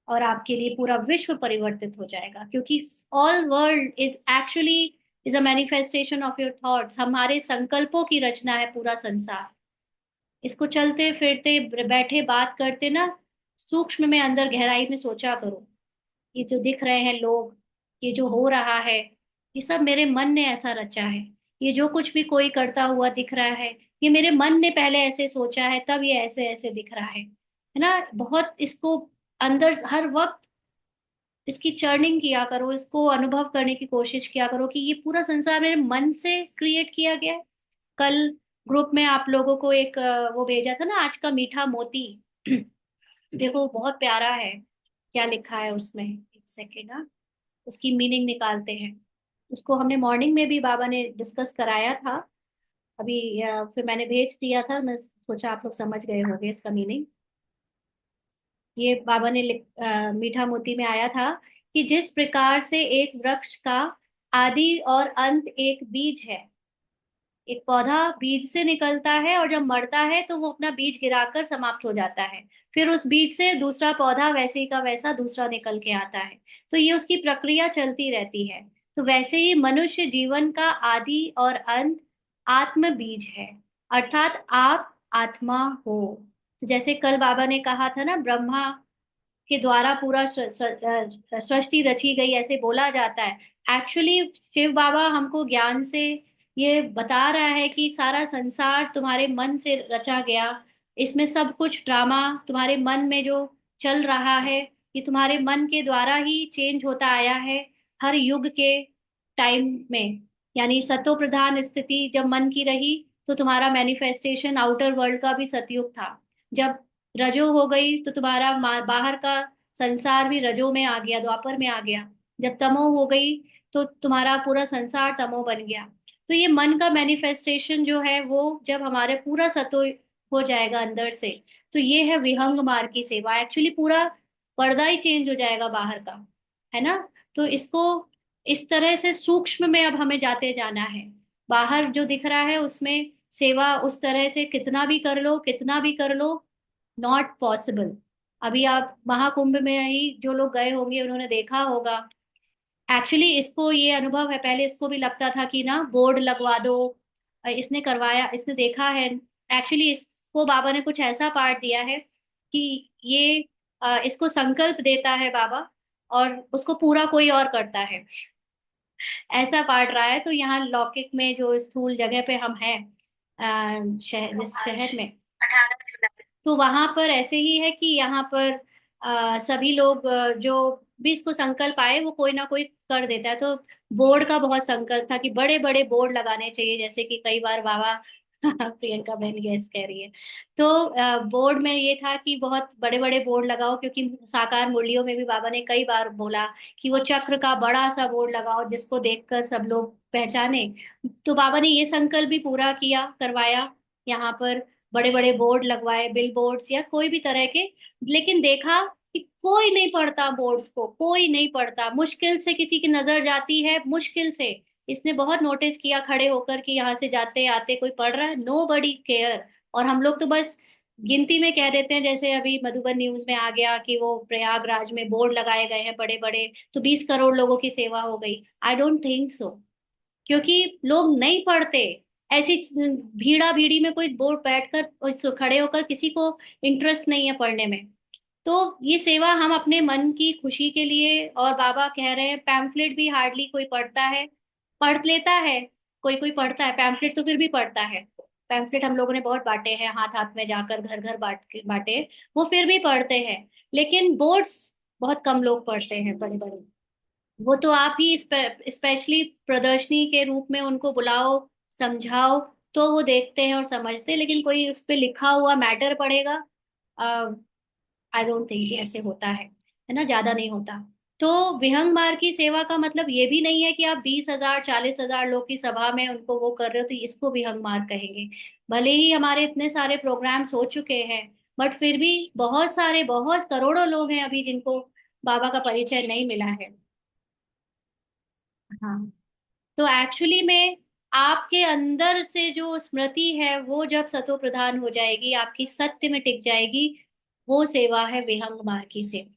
और आपके लिए पूरा विश्व परिवर्तित हो जाएगा। क्योंकि all world is actually is a manifestation of your thoughts. हमारे संकल्पों की रचना है पूरा संसार। इसको चलते फिरते बैठे बात करते ना, सूक्ष्म में अंदर गहराई में सोचा करो। ये जो दिख रहे हैं लोग, ये जो हो रहा है, ये सब मेरे मन ने ऐसा रचा है। ये जो कुछ भी कोई करता हुआ दिख रहा है, ये मेरे मन ने पहले ऐसे सोचा है, तब ये ऐसे ऐसे दिख रहा है ना। बहुत इसको अंदर हर वक्त इसकी चर्निंग किया करो, इसको अनुभव करने की कोशिश किया करो कि ये पूरा संसार मेरे मन से क्रिएट किया गया है। कल ग्रुप में आप लोगों को एक वो भेजा था ना, आज का मीठा मोती। देखो बहुत प्यारा है, क्या लिखा है उसमें, एक सेकेंड ना, उसकी मीनिंग निकालते हैं। उसको हमने मॉर्निंग में भी बाबा ने डिस्कस कराया था। अभी फिर मैंने भेज दिया था, मैं सोचा आप लोग समझ गए होंगे इसका मीनिंग। ये बाबा ने मीठा मोती में आया था कि जिस प्रकार से एक वृक्ष का आदि और अंत एक बीज है। एक पौधा बीज से निकलता है और जब मरता है तो वो अपना बीज गिराकर समाप्त हो जाता है। फिर उस बीज से दूसरा पौधा वैसे ही का वैसा दूसरा निकल के आता है। तो ये उसकी प्रक्रिया चलती रहती है। तो वैसे ही मनुष्य जीवन का आदि और अंत आत्म बीज है। अर्थात आप आत्मा हो। तो जैसे कल बाबा ने कहा था ना, ब्रह्मा के द्वारा पूरा सृष्टि रची गई, ऐसे बोला जाता है। एक्चुअली शिव बाबा हमको ज्ञान से ये बता रहा है कि सारा संसार तुम्हारे मन से रचा गया। इसमें सब कुछ ड्रामा तुम्हारे मन में जो चल रहा है, ये तुम्हारे मन के द्वारा ही चेंज होता आया है हर युग के टाइम में। यानी सतो प्रधान स्थिति जब मन की रही, तो तुम्हारा मैनिफेस्टेशन आउटर वर्ल्ड का भी सतयुग था। जब रजो हो गई तो तुम्हारा बाहर का संसार भी रजो में आ गया, द्वापर में आ गया। जब तमो हो गई तो तुम्हारा पूरा संसार तमो बन गया। तो ये मन का मैनिफेस्टेशन जो है वो जब हमारे पूरा सतो हो जाएगा अंदर से, तो ये है विहंग मार्ग की सेवा। एक्चुअली पूरा पर्दा ही चेंज हो जाएगा बाहर का, है ना। तो इसको इस तरह से सूक्ष्म में अब हमें जाते जाना है। बाहर जो दिख रहा है उसमें सेवा उस तरह से कितना भी कर लो, कितना भी कर लो, नॉट पॉसिबल। अभी आप महाकुंभ में ही जो लोग गए होंगे उन्होंने देखा होगा। एक्चुअली इसको ये अनुभव है, पहले इसको भी लगता था कि ना बोर्ड लगवा दो। इसने करवाया, इसने देखा है। एक्चुअली इसको बाबा ने कुछ ऐसा पाठ दिया है कि ये इसको संकल्प देता है बाबा, और उसको पूरा कोई और करता है। ऐसा पाठ रहा है। तो यहाँ लौकिक में जो स्थूल जगह पे हम हैं, शहर, जिस शहर में, तो वहां पर ऐसे ही है कि यहाँ पर सभी लोग जो भी इसको संकल्प आए वो कोई ना कोई कर देता है। तो बोर्ड का बहुत संकल्प था कि बड़े बड़े बोर्ड लगाने चाहिए, जैसे कि कई बार बाबा प्रियंका बहन यस कह रही है। तो बोर्ड में ये था कि बहुत बड़े बड़े बोर्ड लगाओ, क्योंकि साकार मुरलियों में भी बाबा ने कई बार बोला कि वो चक्र का बड़ा सा बोर्ड लगाओ जिसको देखकर सब लोग पहचाने। तो बाबा ने ये संकल्प भी पूरा किया, करवाया। यहाँ पर बड़े बड़े बोर्ड लगवाए, बिल बोर्ड्स या कोई भी तरह के। लेकिन देखा कि कोई नहीं पढ़ता बोर्ड्स को, कोई नहीं पढ़ता। मुश्किल से किसी की नजर जाती है, मुश्किल से। इसने बहुत नोटिस किया खड़े होकर कि यहाँ से जाते आते कोई पढ़ रहा है, नो बडी केयर। और हम लोग तो बस गिनती में कह देते हैं, जैसे अभी मधुबन न्यूज में आ गया कि वो प्रयागराज में बोर्ड लगाए गए हैं बड़े बड़े, तो 20 करोड़ लोगों की सेवा हो गई। आई डोंट थिंक सो, क्योंकि लोग नहीं पढ़ते। ऐसी भीड़ा भीड़ी में कोई बोर्ड बैठकर और खड़े होकर किसी को इंटरेस्ट नहीं है पढ़ने में। तो ये सेवा हम अपने मन की खुशी के लिए, और बाबा कह रहे हैं पैम्फलेट भी हार्डली कोई पढ़ता है। पढ़ लेता है, कोई कोई पढ़ता है पैम्फलेट, तो फिर भी पढ़ता है। पैम्फलेट हम लोगों ने बहुत बांटे हैं, हाथ हाथ में जाकर घर घर बांटे, वो फिर भी पढ़ते हैं। लेकिन बोर्ड्स बहुत कम लोग पढ़ते हैं बड़े बड़े। वो तो आप ही स्पेशली प्रदर्शनी के रूप में उनको बुलाओ, समझाओ, तो वो देखते हैं और समझते हैं। लेकिन कोई उस पे लिखा हुआ मैटर पढ़ेगा? आई डोंट थिंक ऐसे होता है ना, ज्यादा नहीं होता। तो विहंग मार्ग की सेवा का मतलब ये भी नहीं है कि आप 20,000 40,000 लोग की सभा में उनको वो कर रहे हो तो इसको विहंग मार्ग कहेंगे। भले ही हमारे इतने सारे प्रोग्राम्स हो चुके हैं, बट फिर भी बहुत सारे, बहुत करोड़ों लोग हैं अभी जिनको बाबा का परिचय नहीं मिला है। हाँ। तो एक्चुअली में आपके अंदर से जो स्मृति है वो जब सतो प्रधान हो जाएगी, आपकी सत्य में टिक जाएगी, वो सेवा है विहंग मार्ग की सेवा,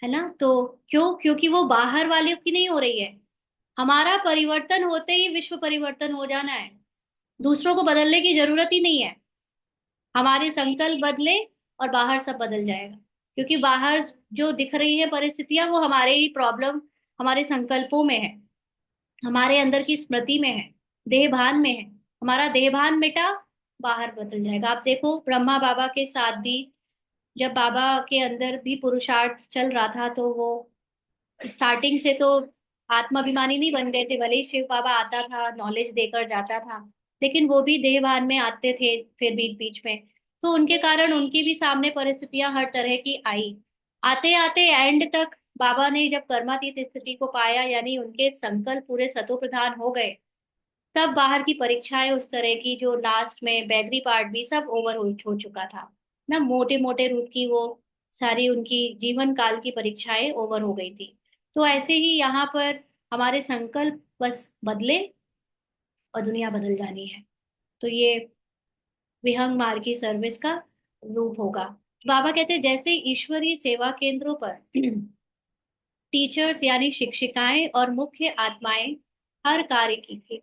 है ना। तो क्यों? क्योंकि वो बाहर वाले की नहीं हो रही है। हमारा परिवर्तन होते ही विश्व परिवर्तन हो जाना है। दूसरों को बदलने की जरूरत ही नहीं है। हमारे संकल्प बदले और बाहर सब बदल जाएगा। क्योंकि बाहर जो दिख रही है परिस्थितियां, वो हमारे ही प्रॉब्लम, हमारे संकल्पों में है, हमारे अंदर की स्मृति में है, देह भान में है। हमारा देह भान मिटा, बाहर बदल जाएगा। आप देखो ब्रह्मा बाबा के साथ भी, जब बाबा के अंदर भी पुरुषार्थ चल रहा था, तो वो स्टार्टिंग से तो आत्माभिमानी नहीं बन गए थे। भले ही शिव बाबा आता था, नॉलेज देकर जाता था, लेकिन वो भी देह भान में आते थे फिर बीच बीच में। तो उनके कारण उनकी भी सामने परिस्थितियां हर तरह की आई। आते आते एंड तक बाबा ने जब कर्मातीत स्थिति को पाया, यानी उनके संकल्प पूरे सतो प्रधान हो गए, तब बाहर की परीक्षाएं उस तरह की, जो लास्ट में बैगरी पार्ट भी सब ओवर हो चुका था ना, मोटे मोटे रूप की वो सारी उनकी जीवन काल की परीक्षाएं ओवर हो गई थी। तो ऐसे ही यहाँ पर हमारे संकल्प बस बदले और दुनिया बदल जानी है। तो ये विहंग मार्ग की सर्विस का रूप होगा। बाबा कहते हैं जैसे ईश्वरीय सेवा केंद्रों पर टीचर्स यानी शिक्षिकाएं और मुख्य आत्माएं हर कार्य की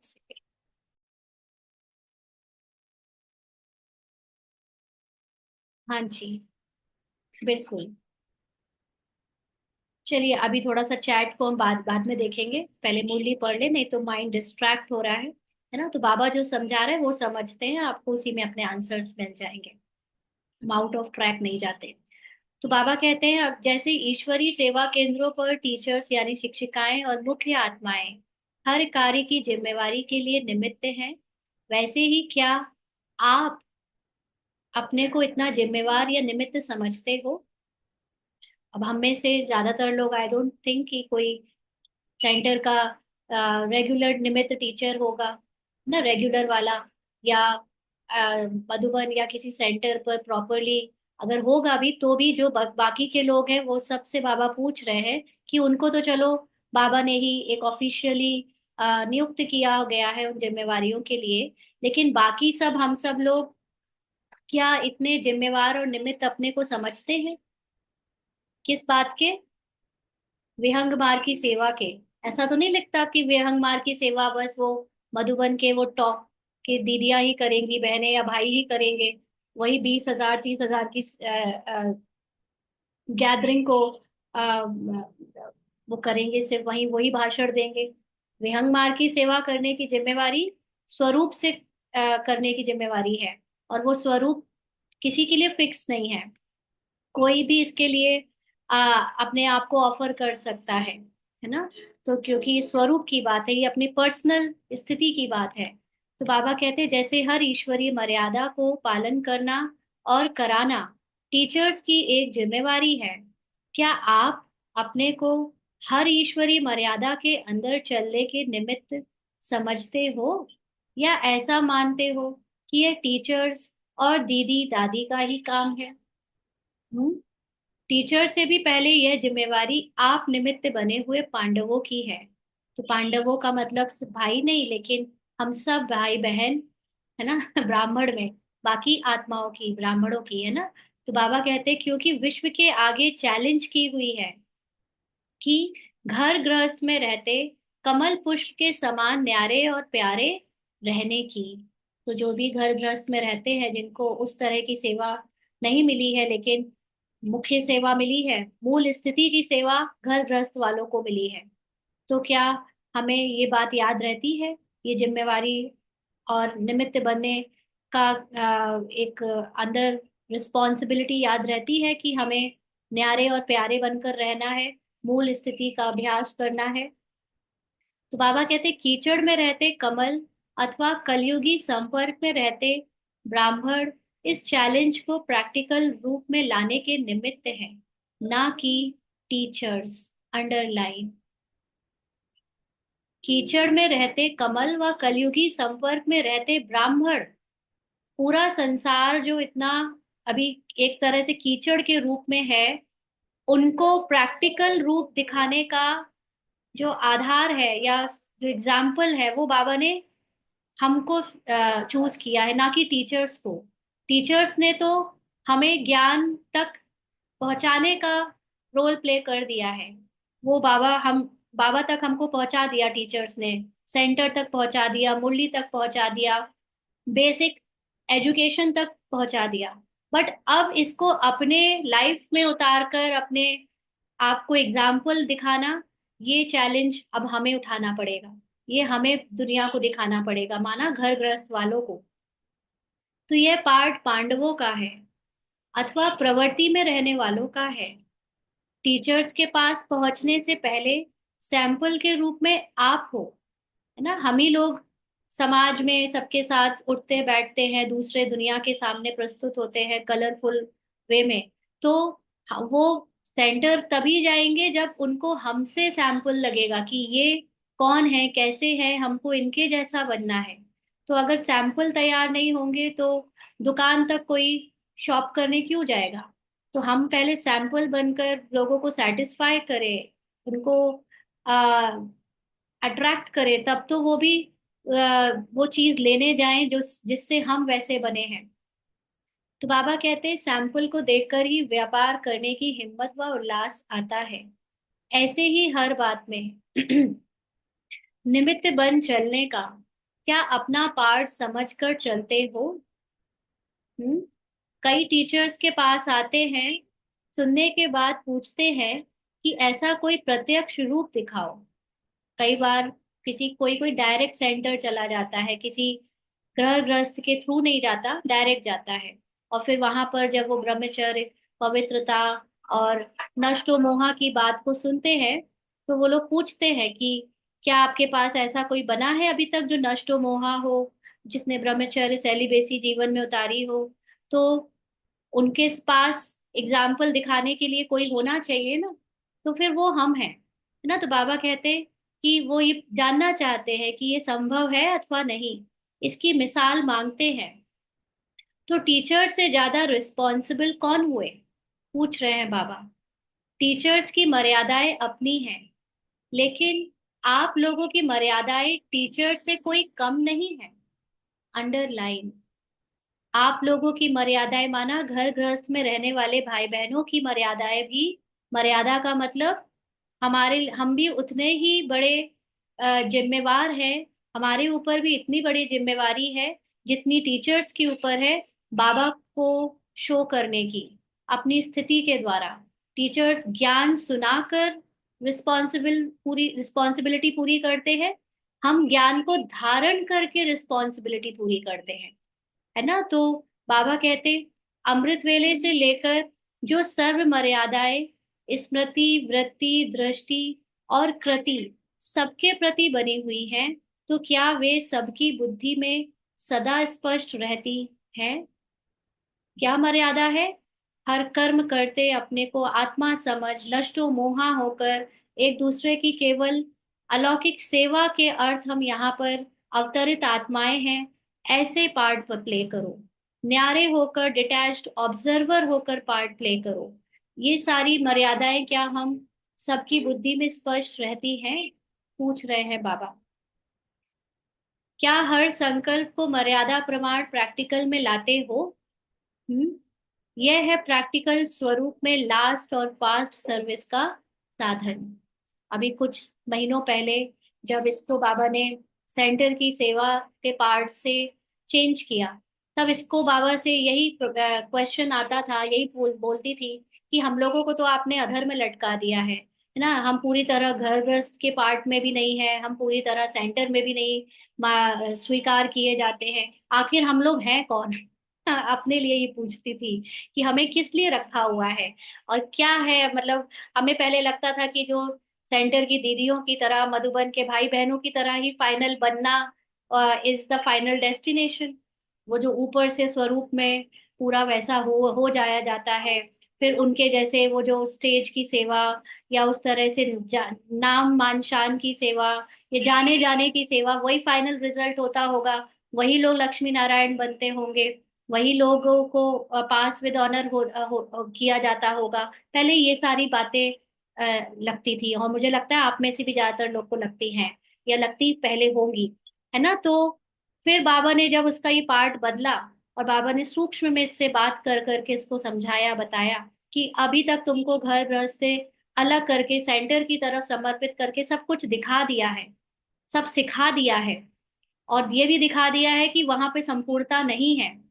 हाँ जी, बिल्कुल। चलिए अभी थोड़ा सा चैट को हम बाद बाद में देखेंगे, पहले मुरली पढ़ ले, नहीं तो माइंड डिस्ट्रैक्ट हो रहा है ना। तो बाबा जो समझा रहे हैं वो समझते हैं, आपको उसी में अपने आंसर्स मिल जाएंगे, हम आउट ऑफ ट्रैक नहीं जाते। तो बाबा कहते हैं अब जैसे ईश्वरीय सेवा केंद्रों पर टीचर्स यानी शिक्षिकाएं और मुख्य आत्माएं हर कार्य की जिम्मेवारी के लिए निमित्त हैं, वैसे ही क्या आप अपने को इतना जिम्मेवार या निमित्त समझते हो? अब हम में से ज्यादातर लोग, आई डोंट थिंक कि कोई सेंटर का रेगुलर निमित्त टीचर होगा ना, रेगुलर वाला, या मधुबन या किसी सेंटर पर प्रॉपरली अगर होगा भी, तो भी जो बाकी के लोग हैं वो सबसे बाबा पूछ रहे हैं कि उनको तो चलो बाबा ने ही एक ऑफिशियली नियुक्त किया गया है उन जिम्मेवारियों के लिए, लेकिन बाकी सब हम सब लोग क्या इतने जिम्मेवार और निमित्त अपने को समझते हैं? किस बात के? विहंगमार की सेवा के? ऐसा तो नहीं लगता कि विहंगमार की सेवा बस वो मधुबन के वो टॉप के दीदियां ही करेंगी, बहनें या भाई ही करेंगे, वही 20,000 30,000 की गैदरिंग को वो करेंगे, सिर्फ वही वही भाषण देंगे? विहंगमार की सेवा करने की जिम्मेवारी स्वरूप से करने की जिम्मेवारी है, और वो स्वरूप किसी के लिए फिक्स नहीं है, कोई भी इसके लिए अपने आप को ऑफर कर सकता है ना। तो क्योंकि ये स्वरूप की बात है, ये अपनी पर्सनल स्थिति की बात है। तो बाबा कहते हैं जैसे हर ईश्वरीय मर्यादा को पालन करना और कराना टीचर्स की एक जिम्मेवारी है, क्या आप अपने को हर ईश्वरीय मर्यादा के अंदर चलने के निमित्त समझते हो, या ऐसा मानते हो कि यह टीचर्स और दीदी दादी का ही काम है? हम्म। टीचर से भी पहले यह जिम्मेवारी आप निमित्त बने हुए पांडवों की है। तो पांडवों का मतलब सिर्फ भाई नहीं, लेकिन हम सब भाई बहन, है ना ब्राह्मण में बाकी आत्माओं की, ब्राह्मणों की, है ना। तो बाबा कहते हैं क्योंकि विश्व के आगे चैलेंज की हुई है कि घर गृहस्थ में रहते कमल पुष्प के समान न्यारे और प्यारे रहने की। तो जो भी घर गृहस्थ में रहते हैं, जिनको उस तरह की सेवा नहीं मिली है, लेकिन मुख्य सेवा मिली है, मूल स्थिति की सेवा घर गृहस्थ वालों को मिली है, तो क्या हमें ये बात याद रहती है, ये जिम्मेवारी और निमित्त बनने का एक अंदर रिस्पॉन्सिबिलिटी याद रहती है कि हमें न्यारे और प्यारे बनकर रहना है, मूल स्थिति का अभ्यास करना है? तो बाबा कहते कीचड़ में रहते कमल अथवा कलयुगी संपर्क में रहते ब्राह्मण इस चैलेंज को प्रैक्टिकल रूप में लाने के निमित्त है, ना कि टीचर्स। अंडरलाइन। कीचड़ में रहते कमल व कलयुगी संपर्क में रहते ब्राह्मण, पूरा संसार जो इतना अभी एक तरह से कीचड़ के रूप में है, उनको प्रैक्टिकल रूप दिखाने का जो आधार है या जो एग्जाम्पल है, वो बाबा ने हमको चूज किया है, ना कि टीचर्स को। टीचर्स ने तो हमें ज्ञान तक पहुंचाने का रोल प्ले कर दिया है, वो बाबा तक हमको पहुंचा दिया, टीचर्स ने सेंटर तक पहुंचा दिया, मुरली तक पहुंचा दिया, बेसिक एजुकेशन तक पहुंचा दिया। बट अब इसको अपने लाइफ में उतार कर अपने आपको एग्जाम्पल दिखाना, ये चैलेंज अब हमें उठाना पड़ेगा, ये हमें दुनिया को दिखाना पड़ेगा, माना घर गृहस्थ वालों को। तो यह पार्ट पांडवों का है अथवा प्रवृत्ति में रहने वालों का है। टीचर्स के पास पहुंचने से पहले सैंपल के रूप में आप हो, है ना। हम ही लोग समाज में सबके साथ उठते बैठते हैं, दूसरे दुनिया के सामने प्रस्तुत होते हैं कलरफुल वे में। तो वो सेंटर तभी जाएंगे जब उनको हमसे सैंपल लगेगा कि ये कौन है, कैसे है, हमको इनके जैसा बनना है। तो अगर सैंपल तैयार नहीं होंगे तो दुकान तक कोई शॉप करने क्यों जाएगा? तो हम पहले सैंपल बनकर लोगों को सेटिस्फाई करें, उनको अट्रैक्ट करे, तब तो वो भी वो चीज लेने जाएं जो जिससे हम वैसे बने हैं। तो बाबा कहते हैं सैंपल को देखकर ही व्यापार करने की हिम्मत व उल्लास आता है। ऐसे ही हर बात में निमित्त बन चलने का, क्या अपना पार्ट समझ कर चलते हो? हम्म। कई टीचर्स के पास आते हैं, सुनने के बाद पूछते हैं कि ऐसा कोई प्रत्यक्ष रूप दिखाओ। कई बार किसी कोई कोई डायरेक्ट सेंटर चला जाता है, किसी ग्रह ग्रस्त के थ्रू नहीं जाता, डायरेक्ट जाता है। और फिर वहां पर जब वो ब्रह्मचर्य, पवित्रता और नष्टो मोहा की बात को सुनते हैं, तो वो लोग पूछते हैं कि क्या आपके पास ऐसा कोई बना है अभी तक जो नष्टो मोहा हो, जिसने ब्रह्मचर्य सेलिबेसी जीवन में उतारी हो। तो उनके पास एग्जाम्पल दिखाने के लिए कोई होना चाहिए ना, तो फिर वो हम हैं, है ना। तो बाबा कहते कि वो ये जानना चाहते हैं कि ये संभव है अथवा नहीं, इसकी मिसाल मांगते हैं। तो टीचर से ज्यादा रिस्पॉन्सिबल कौन हुए, पूछ रहे हैं बाबा। टीचर्स की मर्यादाएं अपनी हैं, लेकिन आप लोगों की मर्यादाएं टीचर से कोई कम नहीं है। अंडरलाइन, आप लोगों की मर्यादाएं माना घर गृहस्थ में रहने वाले भाई बहनों की मर्यादाएं भी। मर्यादा का मतलब हमारे, हम भी उतने ही बड़े जिम्मेवार हैं। हमारे ऊपर भी इतनी बड़ी जिम्मेवारी है जितनी टीचर्स के ऊपर है, बाबा को शो करने की अपनी स्थिति के द्वारा। टीचर्स ज्ञान सुनाकर रिस्पॉन्सिबिलिटी पूरी करते हैं, हम ज्ञान को धारण करके रिस्पॉन्सिबिलिटी पूरी करते हैं, है ना। तो बाबा कहते अमृत वेले से लेकर जो सर्व मर्यादाएं स्मृति, वृत्ति, दृष्टि और कृति सबके प्रति बनी हुई हैं, तो क्या वे सबकी बुद्धि में सदा स्पष्ट रहती हैं? क्या मर्यादा है? हर कर्म करते अपने को आत्मा समझ नष्टो मोहा होकर एक दूसरे की केवल अलौकिक सेवा के अर्थ हम यहाँ पर अवतरित आत्माएं हैं, ऐसे पार्ट पर प्ले करो। न्यारे होकर, डिटैच्ड ऑब्जर्वर होकर पार्ट प्ले करो। ये सारी मर्यादाएं क्या हम सबकी बुद्धि में स्पष्ट रहती हैं, पूछ रहे हैं बाबा। क्या हर संकल्प को मर्यादा प्रमाण प्रैक्टिकल में लाते हो? हम्म, यह है प्रैक्टिकल स्वरूप में लास्ट और फास्ट सर्विस का साधन। अभी कुछ महीनों पहले जब इसको बाबा ने सेंटर की सेवा के पार्ट से चेंज किया, तब इसको बाबा से यही क्वेश्चन आता था, यही बोलती थी कि हम लोगों को तो आपने अधर में लटका दिया है ना। हम पूरी तरह घर गृहस्थ के पार्ट में भी नहीं है, हम पूरी तरह सेंटर में भी नहीं स्वीकार किए जाते हैं। आखिर हम लोग हैं कौन? अपने लिए ये पूछती थी कि हमें किस लिए रखा हुआ है और क्या है, मतलब हमें पहले लगता था कि जो सेंटर की दीदियों की तरह, मधुबन के भाई बहनों की तरह ही फाइनल बनना इज द फाइनल डेस्टिनेशन। वो जो ऊपर से स्वरूप में पूरा वैसा हो जाया जाता है, फिर उनके जैसे वो जो स्टेज की सेवा या उस तरह से नाम मान शान की सेवा, ये जाने जाने की सेवा, वही फाइनल रिजल्ट होता होगा। वही लोग लक्ष्मी नारायण बनते होंगे, वही लोगों को पास विद ऑनर किया जाता होगा। पहले ये सारी बातें लगती थी, और मुझे लगता है आप में से भी ज्यादातर लोग को लगती हैं या लगती पहले होंगी, है ना। तो फिर बाबा ने जब उसका ये पार्ट बदला और बाबा ने सूक्ष्म में इससे बात कर करके इसको समझाया, बताया कि अभी तक तुमको घर गृहस्थ से अलग करके सेंटर की तरफ समर्पित करके सब कुछ दिखा दिया है, सब सिखा दिया है, और ये भी दिखा दिया है कि वहां पे संपूर्णता नहीं है।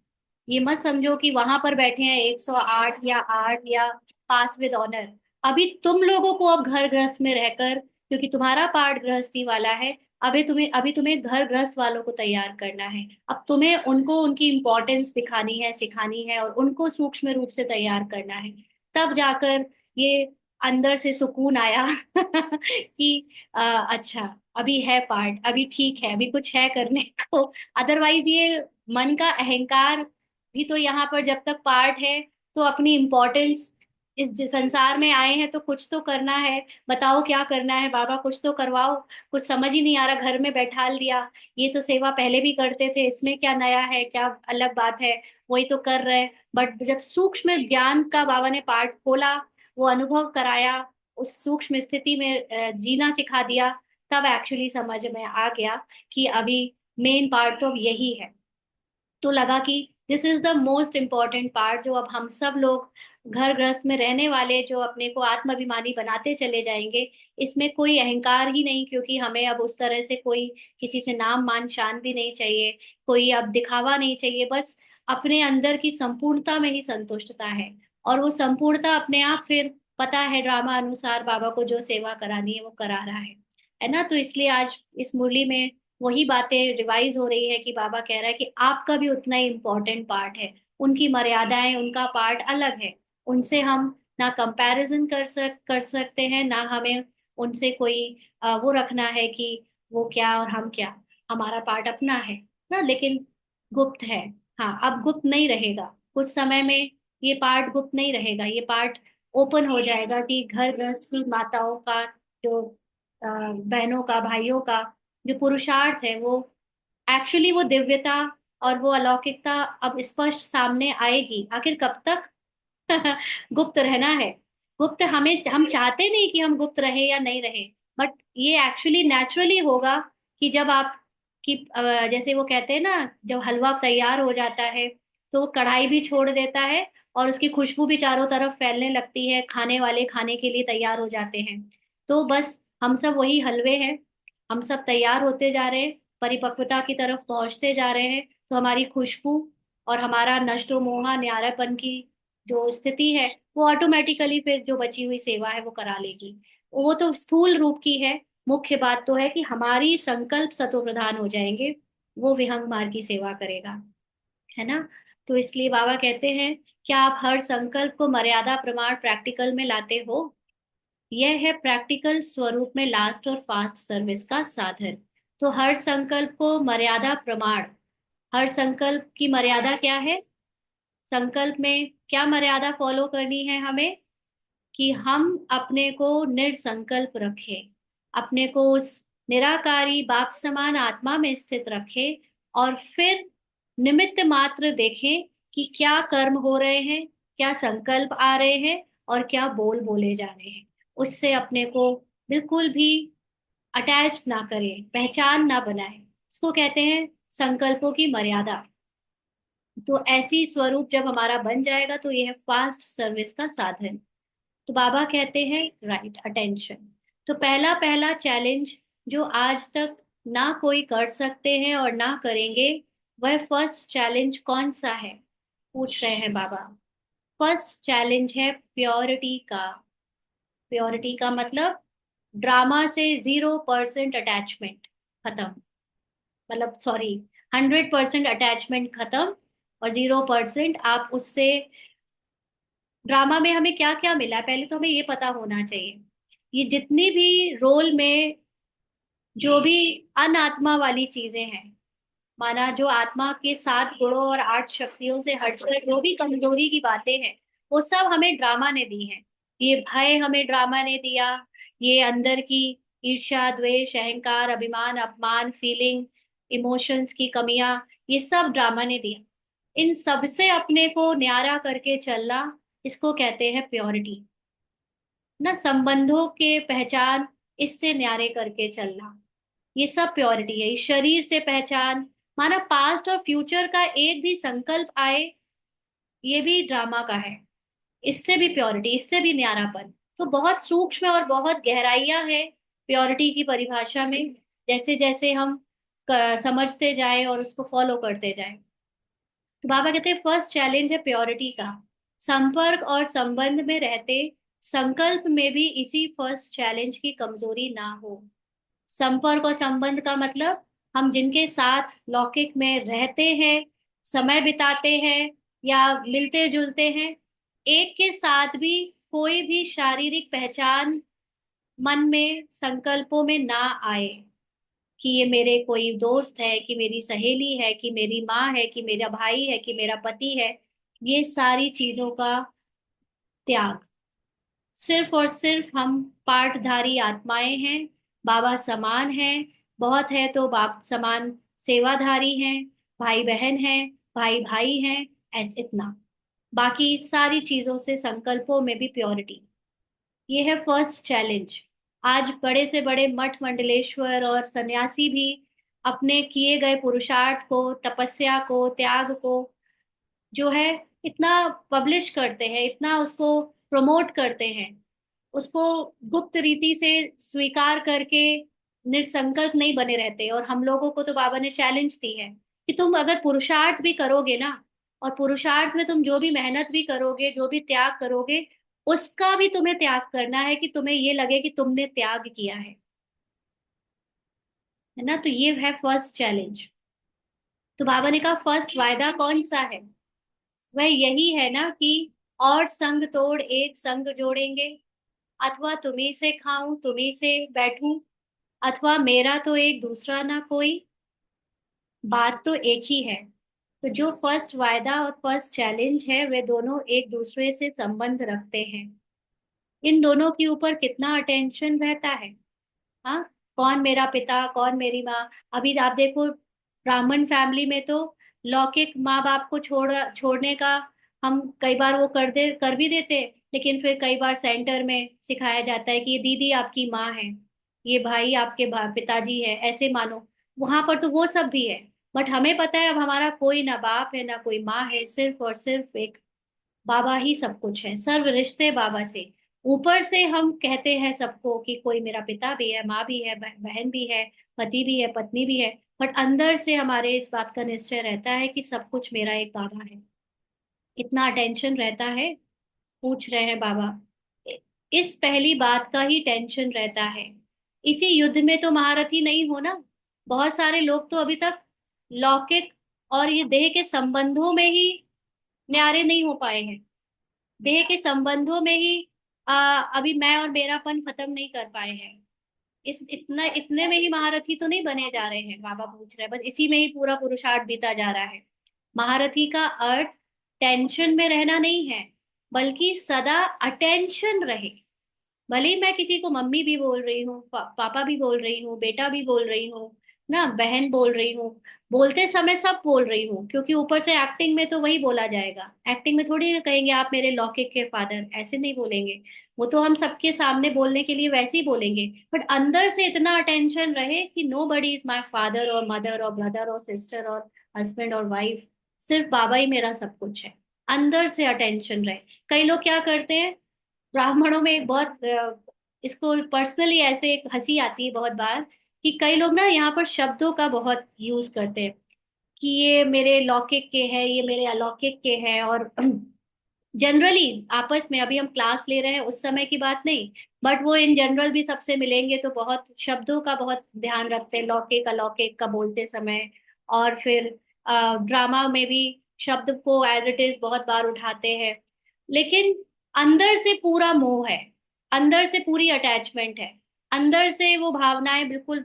ये मत समझो कि वहां पर बैठे हैं 108 या 8 या पास विद ऑनर। अभी तुम लोगों को अब घर गृहस्थ में रहकर, क्योंकि तुम्हारा पार्ट गृहस्थी वाला है, अभी तुम्हें घर गृहस्थ वालों को तैयार करना है। अब तुम्हें उनको उनकी इंपॉर्टेंस दिखानी है, सिखानी है, और उनको सूक्ष्म रूप से तैयार करना है। तब जाकर ये अंदर से सुकून आया कि अच्छा, अभी है पार्ट, अभी ठीक है, अभी कुछ है करने को। अदरवाइज ये मन का अहंकार भी तो यहाँ पर जब तक पार्ट है, तो अपनी इम्पोर्टेंस, संसार में आए हैं तो कुछ तो करना है। बताओ क्या करना है बाबा, कुछ तो करवाओ। कुछ समझ ही नहीं आ रहा, घर में बैठा लिया। ये तो सेवा पहले भी करते थे, इसमें क्या नया है, क्या अलग बात है, वही तो कर रहे हैं। बट जब सूक्ष्म ज्ञान का बाबा ने पार्ट खोला, वो अनुभव कराया, उस सूक्ष्म स्थिति में जीना सिखा दिया, तब एक्चुअली समझ में आ गया कि अभी मेन पार्ट तो अब यही है। तो लगा कि this is the most important part जो अब हम सब लोग घर गृहस्थ में रहने वाले जो अपने को आत्माभिमानी बनाते चले जाएंगे, इसमें कोई अहंकार ही नहीं, क्योंकि हमें अब उस तरह से कोई किसी से नाम मान शान भी नहीं चाहिए, कोई अब दिखावा नहीं चाहिए, बस अपने अंदर की संपूर्णता में ही संतुष्टता है। और वो संपूर्णता अपने आप फिर पता है ड्रामा अनुसार बाबा को जो सेवा करानी है वो करा रहा है ना। तो इसलिए आज इस मुरली में वही बातें रिवाइज हो रही है कि बाबा कह रहा है कि आपका भी उतना ही इम्पोर्टेंट पार्ट है, उनकी मर्यादाएं, उनका पार्ट अलग है। उनसे हम ना कंपैरिजन कर सकते हैं, ना हमें उनसे कोई वो रखना है कि वो क्या और हम क्या। हमारा पार्ट अपना है ना, लेकिन गुप्त है। हाँ, अब गुप्त नहीं रहेगा, कुछ समय में ये पार्ट गुप्त नहीं रहेगा, ये पार्ट ओपन हो जाएगा कि घर गृहस्थ की माताओं का जो बहनों का, भाइयों का जो पुरुषार्थ है, वो एक्चुअली वो दिव्यता और वो अलौकिकता अब स्पष्ट सामने आएगी। आखिर कब तक गुप्त रहना है? गुप्त हमें, हम चाहते नहीं कि हम गुप्त रहे या नहीं रहे, बट ये एक्चुअली नेचुरली होगा कि जब आप कि जैसे वो कहते हैं ना, जब हलवा तैयार हो जाता है तो वो कढ़ाई भी छोड़ देता है और उसकी खुशबू भी चारों तरफ फैलने लगती है, खाने वाले खाने के लिए तैयार हो जाते हैं। तो बस हम सब वही हलवे हैं, हम सब तैयार होते जा रहे हैं, परिपक्वता की तरफ पहुंचते जा रहे हैं। तो हमारी खुशबू और हमारा नष्ट मोहा न्यारापन की जो स्थिति है, वो ऑटोमेटिकली फिर जो बची हुई सेवा है वो करा लेगी। वो तो स्थूल रूप की है। मुख्य बात तो है कि हमारी संकल्प सतो प्रधान हो जाएंगे, वो विहंग मार्ग की सेवा करेगा, है ना। तो इसलिए बाबा कहते हैं, क्या आप हर संकल्प को मर्यादा प्रमाण प्रैक्टिकल में लाते हो? यह है प्रैक्टिकल स्वरूप में लास्ट और फास्ट सर्विस का साधन। तो हर संकल्प को मर्यादा प्रमाण, हर संकल्प की मर्यादा क्या है? संकल्प में क्या मर्यादा फॉलो करनी है हमें? कि हम अपने को निर्संकल्प रखें, अपने को उस निराकारी बाप समान आत्मा में स्थित रखें, और फिर निमित्त मात्र देखें कि क्या कर्म हो रहे हैं, क्या संकल्प आ रहे हैं, और क्या बोल बोले जा रहे हैं। उससे अपने को बिल्कुल भी अटैच ना करें, पहचान ना बनाए। इसको कहते हैं संकल्पों की मर्यादा। तो ऐसी स्वरूप जब हमारा बन जाएगा तो यह फास्ट सर्विस का साधन। तो बाबा कहते हैं राइट अटेंशन। तो पहला पहला चैलेंज जो आज तक ना कोई कर सकते हैं और ना करेंगे, वह फर्स्ट चैलेंज कौन सा है, पूछ रहे हैं बाबा। फर्स्ट चैलेंज है प्योरिटी का। प्योरिटी का मतलब ड्रामा से 0% अटैचमेंट खत्म, मतलब सॉरी, 100% अटैचमेंट खत्म, और 0% आप उससे। ड्रामा में हमें क्या क्या मिला है पहले तो हमें ये पता होना चाहिए। ये जितनी भी रोल में जो भी अनात्मा वाली चीजें हैं, माना जो आत्मा के 7 गुणों और 8 शक्तियों से हटकर जो भी कमजोरी की बातें हैं, वो सब हमें ड्रामा ने दी हैं। ये भय हमें ड्रामा ने दिया, ये अंदर की ईर्ष्या, द्वेष, अहंकार, अभिमान, अपमान, फीलिंग, इमोशंस की कमियां, ये सब ड्रामा ने दिया। इन सब से अपने को न्यारा करके चलना, इसको कहते हैं प्योरिटी ना। संबंधों के पहचान, इससे न्यारे करके चलना, ये सब प्योरिटी है। इस शरीर से पहचान, माना पास्ट और फ्यूचर का एक भी संकल्प आए, ये भी ड्रामा का है। इससे भी प्योरिटी, इससे भी न्यारापन। तो बहुत सूक्ष्म और बहुत गहराइयां हैं प्योरिटी की परिभाषा में, जैसे जैसे हम समझते जाएं और उसको फॉलो करते जाएं। तो बाबा कहते हैं फर्स्ट चैलेंज है प्योरिटी का। संपर्क और संबंध में रहते संकल्प में भी इसी फर्स्ट चैलेंज की कमजोरी ना हो। संपर्क और संबंध का मतलब हम जिनके साथ लौकिक में रहते हैं, समय बिताते हैं या मिलते जुलते हैं, एक के साथ भी कोई भी शारीरिक पहचान मन में, संकल्पों में ना आए कि ये मेरे कोई दोस्त है, कि मेरी सहेली है, कि मेरी माँ है, कि मेरा भाई है, कि मेरा पति है। ये सारी चीजों का त्याग। सिर्फ और सिर्फ हम पाठधारी आत्माएं हैं, बाबा समान हैं, बहुत है तो बाप समान सेवाधारी हैं, भाई बहन हैं, भाई भाई हैं, ऐसे इतना। बाकी सारी चीजों से, संकल्पों में भी प्योरिटी। ये है फर्स्ट चैलेंज। आज बड़े से बड़े मठ मंडलेश्वर और सन्यासी भी अपने किए गए पुरुषार्थ को, तपस्या को, त्याग को जो है इतना पब्लिश करते हैं, इतना उसको प्रमोट करते हैं, उसको गुप्त रीति से स्वीकार करके निसंकल्प नहीं बने रहते। और हम लोगों को तो बाबा ने चैलेंज दी है कि तुम अगर पुरुषार्थ भी करोगे ना, और पुरुषार्थ में तुम जो भी मेहनत भी करोगे, जो भी त्याग करोगे, उसका भी तुम्हें त्याग करना है कि तुम्हें ये लगे कि तुमने त्याग किया है ना। तो ये है फर्स्ट चैलेंज। तो बाबा ने कहा फर्स्ट वायदा कौन सा है? वह यही है ना कि और संग तोड़ एक संग जोड़ेंगे, अथवा तुम्ही से खाऊं तुम्ही से बैठूं, अथवा मेरा तो एक दूसरा ना कोई, बात तो एक ही है। तो जो फर्स्ट वायदा और फर्स्ट चैलेंज है, वे दोनों एक दूसरे से संबंध रखते हैं। इन दोनों के ऊपर कितना अटेंशन रहता है। हाँ, कौन मेरा पिता, कौन मेरी माँ। अभी आप देखो, ब्राह्मण फैमिली में तो लौकिक माँ बाप को छोड़ने का हम कई बार वो कर भी देते हैं, लेकिन फिर कई बार सेंटर में सिखाया जाता है कि ये दीदी आपकी माँ है, ये भाई आपके पिताजी है, ऐसे मानो। वहां पर तो वो सब भी है, बट हमें पता है अब हमारा कोई ना बाप है ना कोई माँ है, सिर्फ और सिर्फ एक बाबा ही सब कुछ है, सर्व रिश्ते बाबा से। ऊपर से हम कहते हैं सबको कि कोई मेरा पिता भी है, माँ भी है, बहन भी है, पति भी है, पत्नी भी है, बट अंदर से हमारे इस बात का निश्चय रहता है कि सब कुछ मेरा एक बाबा है। इतना अटेंशन रहता है। पूछ रहे हैं बाबा, इस पहली बात का ही टेंशन रहता है। इसी युद्ध में तो महारथी नहीं हो ना। बहुत सारे लोग तो अभी तक लौकिक और ये देह के संबंधों में ही न्यारे नहीं हो पाए हैं। देह के संबंधों में ही अभी मैं और मेरापन खत्म नहीं कर पाए हैं। इस इतने में ही महारथी तो नहीं बने जा रहे हैं, बाबा पूछ रहे हैं। बस इसी में ही पूरा पुरुषार्थ बीता जा रहा है। महारथी का अर्थ टेंशन में रहना नहीं है, बल्कि सदा अटेंशन रहे। भले ही मैं किसी को मम्मी भी बोल रही हूँ, पापा भी बोल रही हूँ, बेटा भी बोल रही हूँ ना, बहन बोल रही हूँ, बोलते समय सब बोल रही हूँ, क्योंकि ऊपर से एक्टिंग में तो वही बोला जाएगा। एक्टिंग में थोड़ी ना कहेंगे आप मेरे लौकिक के फादर, ऐसे नहीं बोलेंगे। वो तो हम सबके सामने बोलने के लिए वैसे ही बोलेंगे, बट अंदर से इतना अटेंशन रहे कि nobody is my father और मदर और ब्रदर और सिस्टर और हस्बैंड और वाइफ, सिर्फ बाबा ही मेरा सब कुछ है। अंदर से अटेंशन रहे। कई लोग क्या करते हैं, ब्राह्मणों में एक बहुत इसको पर्सनली ऐसे एक हंसी आती है बहुत बार, कि कई लोग ना यहाँ पर शब्दों का बहुत यूज करते हैं कि ये मेरे लौकिक के हैं, ये मेरे अलौकिक के हैं। और जनरली आपस में, अभी हम क्लास ले रहे हैं उस समय की बात नहीं, बट वो इन जनरल भी सबसे मिलेंगे तो बहुत शब्दों का बहुत ध्यान रखते हैं, लौकिक अलौकिक का बोलते समय। और फिर ड्रामा में भी शब्द को एज इट इज बहुत बार उठाते हैं। लेकिन अंदर से पूरा मोह है, अंदर से पूरी अटैचमेंट है, अंदर से वो भावनाएं बिल्कुल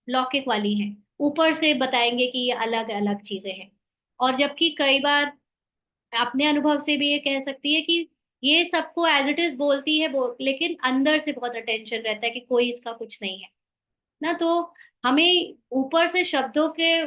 लौकिक वाली हैं। ऊपर से बताएंगे कि ये अलग अलग चीजें हैं। और जबकि कई बार अपने अनुभव से भी ये कह सकती है कि ये सबको एज इट इज बोलती है, लेकिन अंदर से बहुत अटेंशन रहता है कि कोई इसका कुछ नहीं है ना। तो हमें ऊपर से शब्दों के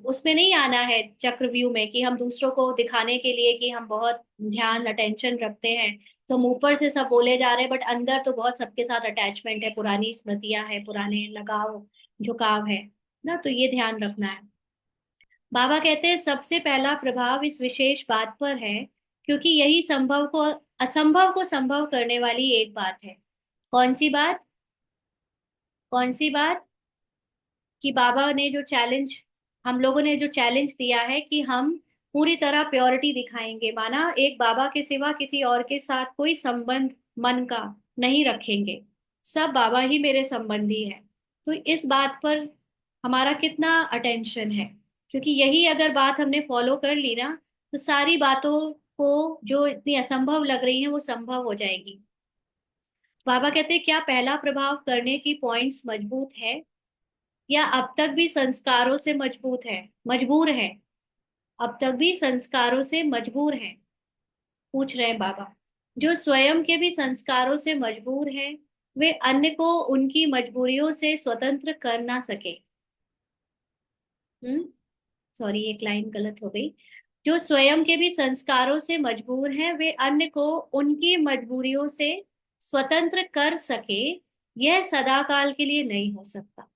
उसमें नहीं आना है, चक्रव्यूह में, कि हम दूसरों को दिखाने के लिए कि हम बहुत ध्यान अटेंशन रखते हैं, तो हम ऊपर से सब बोले जा रहे हैं, बट अंदर तो बहुत सबके साथ अटैचमेंट है, पुरानी स्मृतियां हैं, पुराने लगाव झुकाव है ना। तो ये ध्यान रखना है। बाबा कहते हैं सबसे पहला प्रभाव इस विशेष बात पर है, क्योंकि यही संभव को असंभव को संभव करने वाली एक बात है। कौन सी बात? कौन सी बात? कि बाबा ने जो चैलेंज, हम लोगों ने जो चैलेंज दिया है कि हम पूरी तरह प्योरिटी दिखाएंगे, माना एक बाबा के सिवा किसी और के साथ कोई संबंध मन का नहीं रखेंगे, सब बाबा ही मेरे संबंधी है। तो इस बात पर हमारा कितना अटेंशन है, क्योंकि यही अगर बात हमने फॉलो कर ली ना, तो सारी बातों को जो इतनी असंभव लग रही है वो संभव हो जाएगी। बाबा कहते हैं क्या पहला प्रभाव करने की पॉइंट्स मजबूत है, या अब तक भी संस्कारों से मजबूत है, मजबूर है? अब तक भी संस्कारों से मजबूर है, पूछ रहे हैं बाबा। जो स्वयं के भी संस्कारों से मजबूर हैं, वे अन्य को उनकी मजबूरियों से स्वतंत्र कर ना सके। हम्म, सॉरी एक लाइन गलत हो गई। जो स्वयं के भी संस्कारों से मजबूर हैं, वे अन्य को उनकी मजबूरियों से स्वतंत्र कर सके, यह सदा काल के लिए नहीं हो सकता।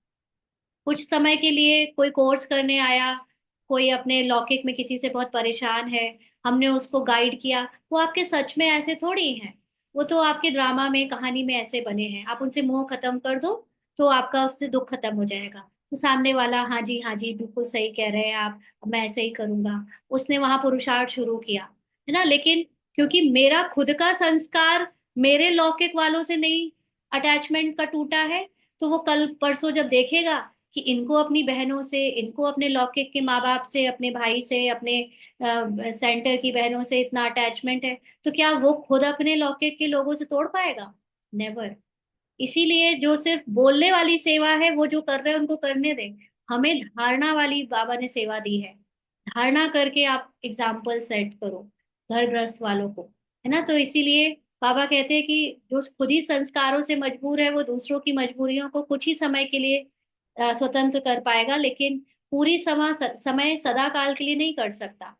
कुछ समय के लिए कोई कोर्स करने आया, कोई अपने लौकिक में किसी से बहुत परेशान है, हमने उसको गाइड किया, वो आपके सच में ऐसे थोड़ी हैं। वो तो आपके ड्रामा में, कहानी में ऐसे बने हैं। आप उनसे मोह खत्म कर दो तो आपका उससे दुख खत्म हो जाएगा। तो सामने वाला, हाँ जी हाँ जी बिल्कुल सही कह रहे हैं आप, मैं ऐसे ही करूंगा। उसने वहां पुरुषार्थ शुरू किया, है ना। लेकिन क्योंकि मेरा खुद का संस्कार मेरे लौकिक वालों से नहीं, अटैचमेंट का टूटा है, तो वो कल परसों जब देखेगा कि इनको अपनी बहनों से, इनको अपने लौकिक के माँ बाप से, अपने भाई से, अपने सेंटर की बहनों से इतना अटैचमेंट है, तो क्या वो खुद अपने लौकिक के लोगों से तोड़ पाएगा? नेवर। इसीलिए जो सिर्फ बोलने वाली सेवा है वो जो कर रहे हैं उनको करने दें। हमें धारणा वाली बाबा ने सेवा दी है। धारणा करके आप एग्जाम्पल सेट करो घर गृहस्थ वालों को, है ना। तो इसीलिए बाबा कहते हैं कि जो खुद ही संस्कारों से मजबूर है वो दूसरों की मजबूरियों को कुछ ही समय के लिए स्वतंत्र कर पाएगा, लेकिन पूरी समय सदा काल के लिए नहीं कर सकता।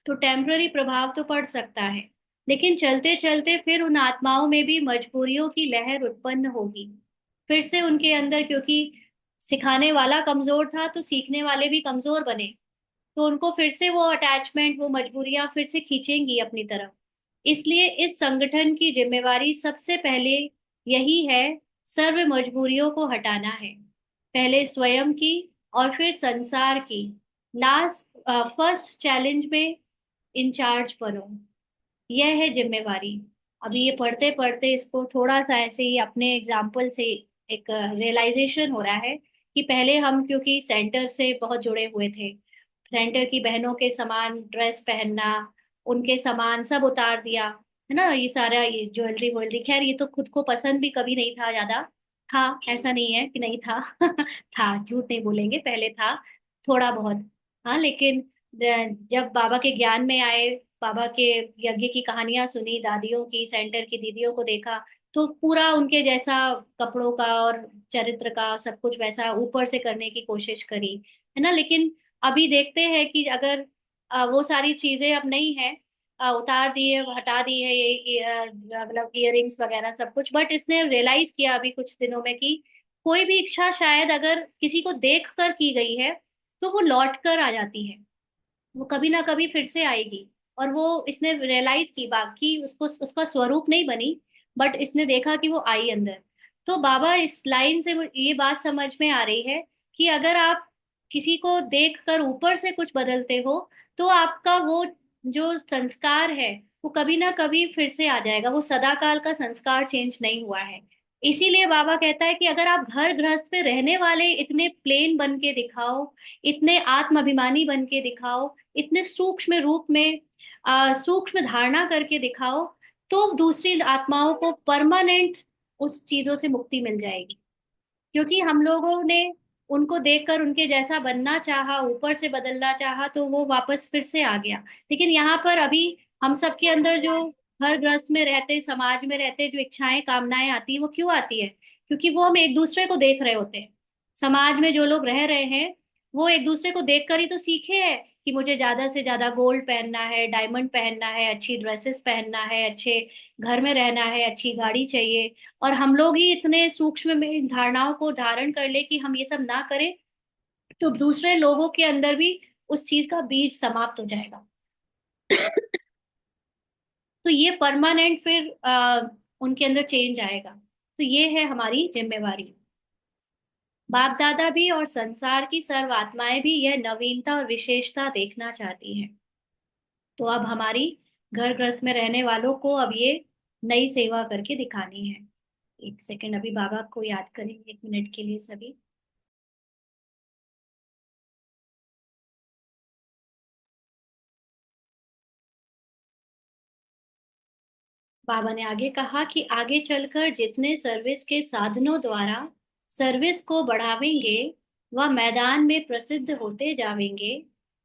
तो टेम्पररी प्रभाव तो पड़ सकता है, लेकिन चलते चलते फिर उन आत्माओं में भी मजबूरियों की लहर उत्पन्न होगी फिर से उनके अंदर, क्योंकि सिखाने वाला कमजोर था तो सीखने वाले भी कमजोर बने। तो उनको फिर से वो अटैचमेंट, वो मजबूरियां फिर से खींचेंगी अपनी तरफ। इसलिए इस संगठन की जिम्मेवारी सबसे पहले यही है, सर्व मजबूरियों को हटाना है। पहले स्वयं की और फिर संसार की। लास्ट फर्स्ट चैलेंज में इंचार्ज बनो, यह है जिम्मेवारी। अभी ये पढ़ते पढ़ते इसको थोड़ा सा ऐसे ही अपने एग्जाम्पल से एक रियलाइजेशन हो रहा है कि पहले हम क्योंकि सेंटर से बहुत जुड़े हुए थे, सेंटर की बहनों के समान ड्रेस पहनना, उनके समान सब उतार दिया, है ना। ये सारा ये ज्वेलरी वोलरी, खैर ये तो खुद को पसंद भी कभी नहीं था ज्यादा, था, ऐसा नहीं है कि नहीं था था, झूठ नहीं बोलेंगे, पहले था थोड़ा बहुत। हाँ, लेकिन जब बाबा के ज्ञान में आए, बाबा के यज्ञ की कहानियां सुनी, दादियों की, सेंटर की दीदियों को देखा, तो पूरा उनके जैसा कपड़ों का और चरित्र का सब कुछ वैसा ऊपर से करने की कोशिश करी, है ना। लेकिन अभी देखते हैं कि अगर वो सारी चीजें अब नहीं है, उतार दिए, हटा दी है ये मतलब इयररिंग्स वगैरह सब कुछ, बट इसने रियलाइज किया अभी कुछ दिनों में कि कोई भी इच्छा शायद अगर किसी को देख कर की गई है तो वो लौट कर आ जाती है, वो कभी ना कभी फिर से आएगी। और वो इसने रियलाइज की, बाकी उसको उसका स्वरूप नहीं बनी, बट इसने देखा कि वो आई अंदर। तो बाबा इस लाइन से ये बात समझ में आ रही है कि अगर आप किसी को देख कर ऊपर से कुछ बदलते हो तो आपका वो जो संस्कार है वो कभी ना कभी फिर से आ जाएगा, वो सदाकाल का संस्कार चेंज नहीं हुआ है। इसीलिए बाबा कहता है कि अगर आप घर गृहस्थ में रहने वाले इतने प्लेन बन के दिखाओ, इतने आत्म अभिमानी बन के दिखाओ, इतने सूक्ष्म रूप में सूक्ष्म धारणा करके दिखाओ, तो दूसरी आत्माओं को परमानेंट उस चीजों से मुक्ति मिल जाएगी। क्योंकि हम लोगों ने उनको देखकर उनके जैसा बनना चाहा, ऊपर से बदलना चाहा, तो वो वापस फिर से आ गया। लेकिन यहाँ पर अभी हम सबके अंदर जो घर गृहस्थ में रहते, समाज में रहते, जो इच्छाएं कामनाएं आती है वो क्यों आती है? क्योंकि वो हम एक दूसरे को देख रहे होते हैं। समाज में जो लोग रह रहे हैं वो एक दूसरे को देखकर ही तो सीखे हैं कि मुझे ज्यादा से ज्यादा गोल्ड पहनना है, डायमंड पहनना है, अच्छी ड्रेसेस पहनना है, अच्छे घर में रहना है, अच्छी गाड़ी चाहिए। और हम लोग ही इतने सूक्ष्म में इन धारणाओं को धारण कर ले कि हम ये सब ना करें, तो दूसरे लोगों के अंदर भी उस चीज का बीज समाप्त हो जाएगा। तो ये परमानेंट फिर उनके अंदर चेंज आएगा। तो ये है हमारी जिम्मेवारी। बाप दादा भी और संसार की सर्व आत्माएं भी यह नवीनता और विशेषता देखना चाहती हैं। तो अब हमारी घर गृहस्थ में रहने वालों को अब ये नई सेवा करके दिखानी है। एक सेकंड, अभी बाबा को याद करेंगे 1 मिनट के लिए सभी। बाबा ने आगे कहा कि आगे चलकर जितने सर्विस के साधनों द्वारा सर्विस को बढ़ावेंगे व मैदान में प्रसिद्ध होते जावेंगे,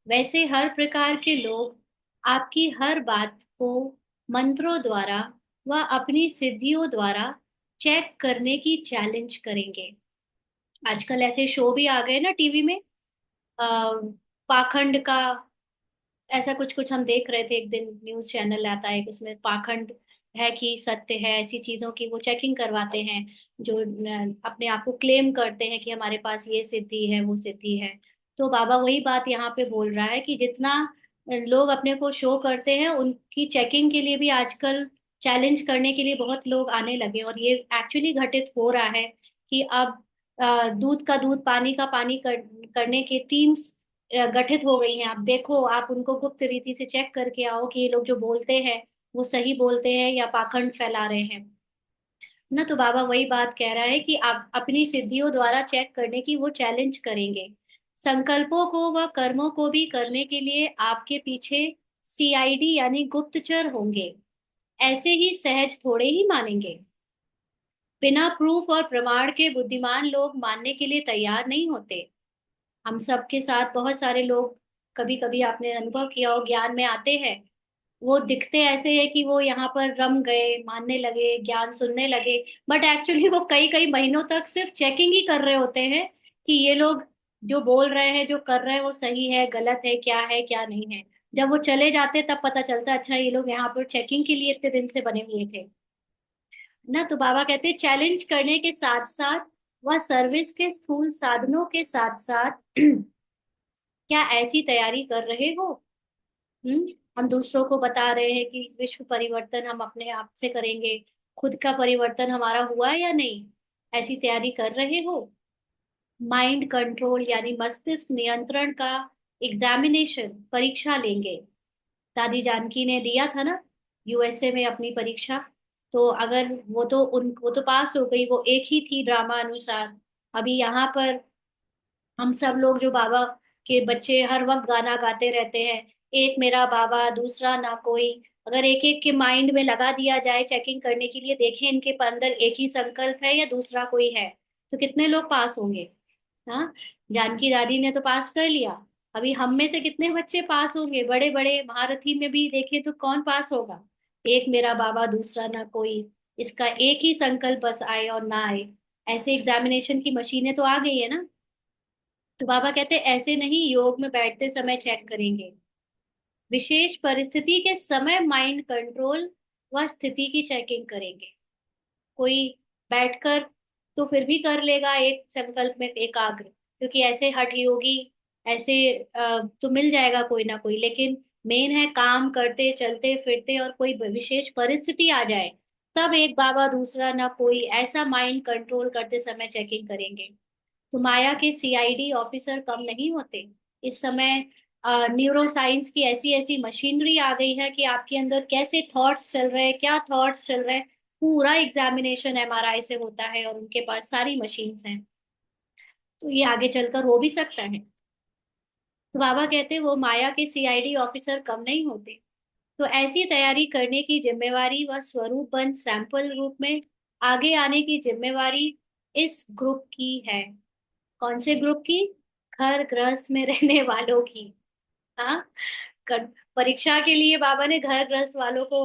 वैसे हर प्रकार के लोग आपकी हर बात को मंत्रों द्वारा व अपनी सिद्धियों द्वारा चेक करने की चैलेंज करेंगे। आजकल ऐसे शो भी आ गए ना टीवी में, पाखंड का, ऐसा कुछ कुछ हम देख रहे थे। एक दिन न्यूज चैनल आता है, उसमें पाखंड है कि सत्य है, ऐसी चीजों की वो चेकिंग करवाते हैं, जो अपने आप को क्लेम करते हैं कि हमारे पास ये सिद्धि है वो सिद्धि है। तो बाबा वही बात यहाँ पे बोल रहा है कि जितना लोग अपने को शो करते हैं, उनकी चेकिंग के लिए भी आजकल चैलेंज करने के लिए बहुत लोग आने लगे, और ये एक्चुअली घटित हो रहा है कि अब दूध का दूध पानी का पानी करने के टीम्स गठित हो गई हैं। आप देखो, आप उनको गुप्त रीति से चेक करके आओ कि ये लोग जो बोलते हैं वो सही बोलते हैं या पाखंड फैला रहे हैं ना। तो बाबा वही बात कह रहा है कि आप अपनी सिद्धियों द्वारा चेक करने की वो चैलेंज करेंगे। संकल्पों को व कर्मों को भी करने के लिए आपके पीछे सीआईडी यानी गुप्तचर होंगे। ऐसे ही सहज थोड़े ही मानेंगे। बिना प्रूफ और प्रमाण के बुद्धिमान लोग मानने के लिए तैयार नहीं होते। हम सबके साथ बहुत सारे लोग, कभी कभी आपने अनुभव किया हो, ज्ञान में आते हैं। वो दिखते ऐसे है कि वो यहाँ पर रम गए, मानने लगे, ज्ञान सुनने लगे, बट एक्चुअली वो कई कई महीनों तक सिर्फ चेकिंग ही कर रहे होते हैं कि ये लोग जो बोल रहे हैं, जो कर रहे हैं, वो सही है क्या नहीं है। जब वो चले जाते तब पता चलता, अच्छा ये लोग यहाँ पर चेकिंग के लिए इतने दिन से बने हुए थे ना। तो बाबा कहते हैं चैलेंज करने के साथ साथ वह सर्विस के स्थूल साधनों के साथ साथ क्या ऐसी तैयारी कर रहे हो? हम्म। हम दूसरों को बता रहे हैं कि विश्व परिवर्तन हम अपने आप से करेंगे, खुद का परिवर्तन हमारा हुआ है या नहीं, ऐसी तैयारी कर रहे हो? माइंड कंट्रोल यानी मस्तिष्क नियंत्रण का एग्जामिनेशन परीक्षा लेंगे। दादी जानकी ने दिया था ना यूएसए में अपनी परीक्षा। तो अगर वो तो पास हो गई, वो एक ही थी ड्रामा अनुसार। अभी यहाँ पर हम सब लोग जो बाबा के बच्चे हर वक्त गाना गाते रहते हैं, एक मेरा बाबा दूसरा ना कोई। अगर एक एक के माइंड में लगा दिया जाए चेकिंग करने के लिए, देखें इनके अंदर एक ही संकल्प है या दूसरा कोई है, तो कितने लोग पास होंगे। हाँ, जानकी दादी ने तो पास कर लिया। अभी हम में से कितने बच्चे पास होंगे? बड़े बड़े महारथी में भी देखें तो कौन पास होगा? एक मेरा बाबा दूसरा ना कोई, इसका एक ही संकल्प बस आए और ना आए। ऐसे एग्जामिनेशन की मशीनें तो आ गई है ना। तो बाबा कहते हैं ऐसे नहीं, योग में बैठते समय चेक करेंगे। विशेष परिस्थिति के समय माइंड कंट्रोल व स्थिति की चेकिंग करेंगे। कोई बैठकर तो फिर भी कर लेगा एक संकल्प में एकाग्र, क्योंकि ऐसे हठ योगी ऐसे तो मिल जाएगा कोई ना कोई। लेकिन मेन है काम करते चलते फिरते और कोई विशेष परिस्थिति आ जाए, तब एक बाबा दूसरा ना कोई, ऐसा माइंड कंट्रोल करते समय चेकिंग करेंगे। तो माया के सीआईडी ऑफिसर कम नहीं होते। इस समय न्यूरो साइंस की ऐसी ऐसी मशीनरी आ गई है कि आपके अंदर कैसे थॉट्स चल रहे हैं, क्या थॉट्स चल रहे हैं, पूरा एग्जामिनेशन एमआरआई से होता है, और उनके पास सारी मशीन्स हैं। तो ये आगे चलकर हो भी सकता है। तो बाबा कहते हैं वो माया के सीआईडी ऑफिसर कम नहीं होते। तो ऐसी तैयारी करने की जिम्मेवारी व स्वरूप बन सैंपल रूप में आगे आने की जिम्मेवारी इस ग्रुप की है। कौन से ग्रुप की? घर गृहस्थ में रहने वालों की। हाँ, परीक्षा के लिए बाबा ने घर गृहस्थ वालों को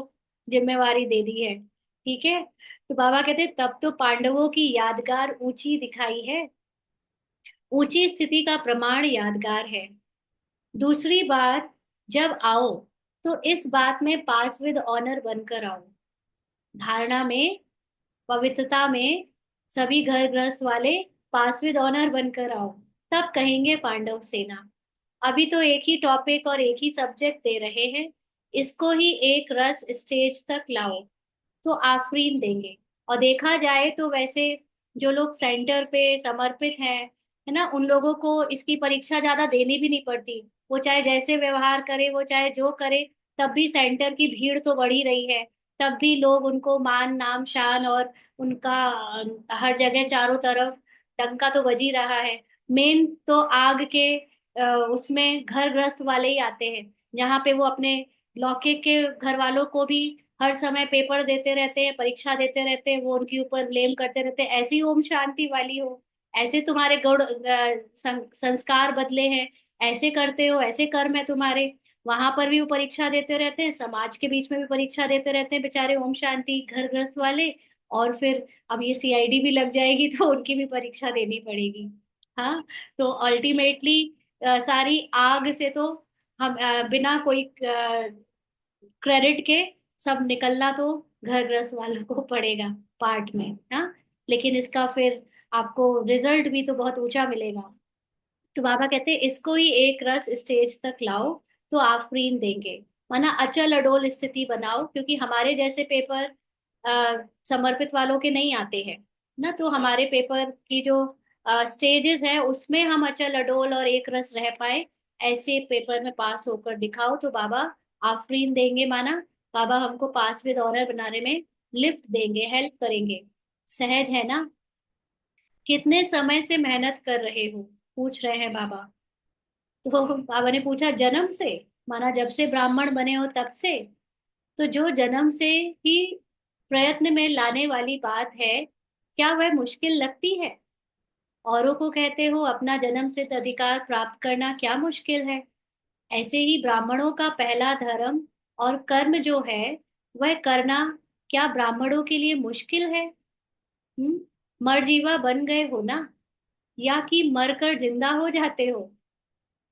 जिम्मेवारी दे दी है। ठीक है। तो बाबा कहते हैं तब तो पांडवों की यादगार ऊंची दिखाई है। ऊंची स्थिति का प्रमाण यादगार है। दूसरी बार जब आओ तो इस बात में पास विद ऑनर बनकर आओ। धारणा में, पवित्रता में सभी घर गृहस्थ वाले पास विद ऑनर बनकर आओ। तब कहेंगे पांडव सेना। अभी तो एक ही टॉपिक और एक ही सब्जेक्ट दे रहे हैं, इसको ही एक रस स्टेज तक लाओ तो आफरीन देंगे। और देखा जाए तो वैसे जो लोग सेंटर पे समर्पित हैं, है ना, उन लोगों को इसकी परीक्षा ज्यादा देनी भी नहीं पड़ती। वो चाहे जैसे व्यवहार करे, वो चाहे जो करे, तब भी सेंटर की भीड़ तो बढ़ ही रही है। तब भी लोग उनको मान नाम शान और उनका हर जगह चारों तरफ डंका तो बज ही रहा है। मेन तो आग के उसमें घर गृहस्थ वाले ही आते हैं, जहाँ पे वो अपने लौकिक के घर वालों को भी हर समय पेपर देते रहते हैं, परीक्षा देते रहते हैं, वो उनके ऊपर ब्लेम करते रहते हैं, ऐसी ओम शांति वाली हो, ऐसे तुम्हारे गुण संस्कार बदले हैं, ऐसे करते हो, ऐसे कर्म है तुम्हारे। वहां पर भी वो परीक्षा देते रहते हैं, समाज के बीच में भी परीक्षा देते रहते हैं बेचारे ओम शांति घर गृहस्थ वाले। और फिर अब ये सीआईडी भी लग जाएगी तो उनकी भी परीक्षा देनी पड़ेगी। हाँ। तो अल्टीमेटली सारी आग से तो हम बिना कोई क्रेडिट के सब निकलना तो घर गृहस्थ वालों को पड़ेगा पार्ट में। हाँ, लेकिन इसका फिर आपको रिजल्ट भी तो बहुत ऊंचा मिलेगा। तो बाबा कहते हैं इसको ही एक रस स्टेज तक लाओ तो आफरीन देंगे। माना अचल अडोल स्थिति बनाओ, क्योंकि हमारे जैसे पेपर समर्पित वालों के नहीं आते हैं ना। तो हमारे पेपर की जो स्टेजेस हैं उसमें हम अचल अडोल और एक रस रह पाए, ऐसे पेपर में पास होकर दिखाओ तो बाबा आफरीन देंगे। माना बाबा हमको पास विद ऑनर बनाने में लिफ्ट देंगे, हेल्प करेंगे। सहज है ना? कितने समय से मेहनत कर रहे हो, पूछ रहे हैं बाबा। तो बाबा ने पूछा जन्म से, माना जब से ब्राह्मण बने हो तब से। तो जो जन्म से ही प्रयत्न में लाने वाली बात है, क्या वह मुश्किल लगती है? औरों को कहते हो अपना जन्म सिद्ध अधिकार प्राप्त करना क्या मुश्किल है, ऐसे ही ब्राह्मणों का पहला धर्म और कर्म जो है वह करना क्या ब्राह्मणों के लिए मुश्किल है? हम्म? मरजीवा बन गए हो ना, या कि मरकर जिंदा हो जाते हो?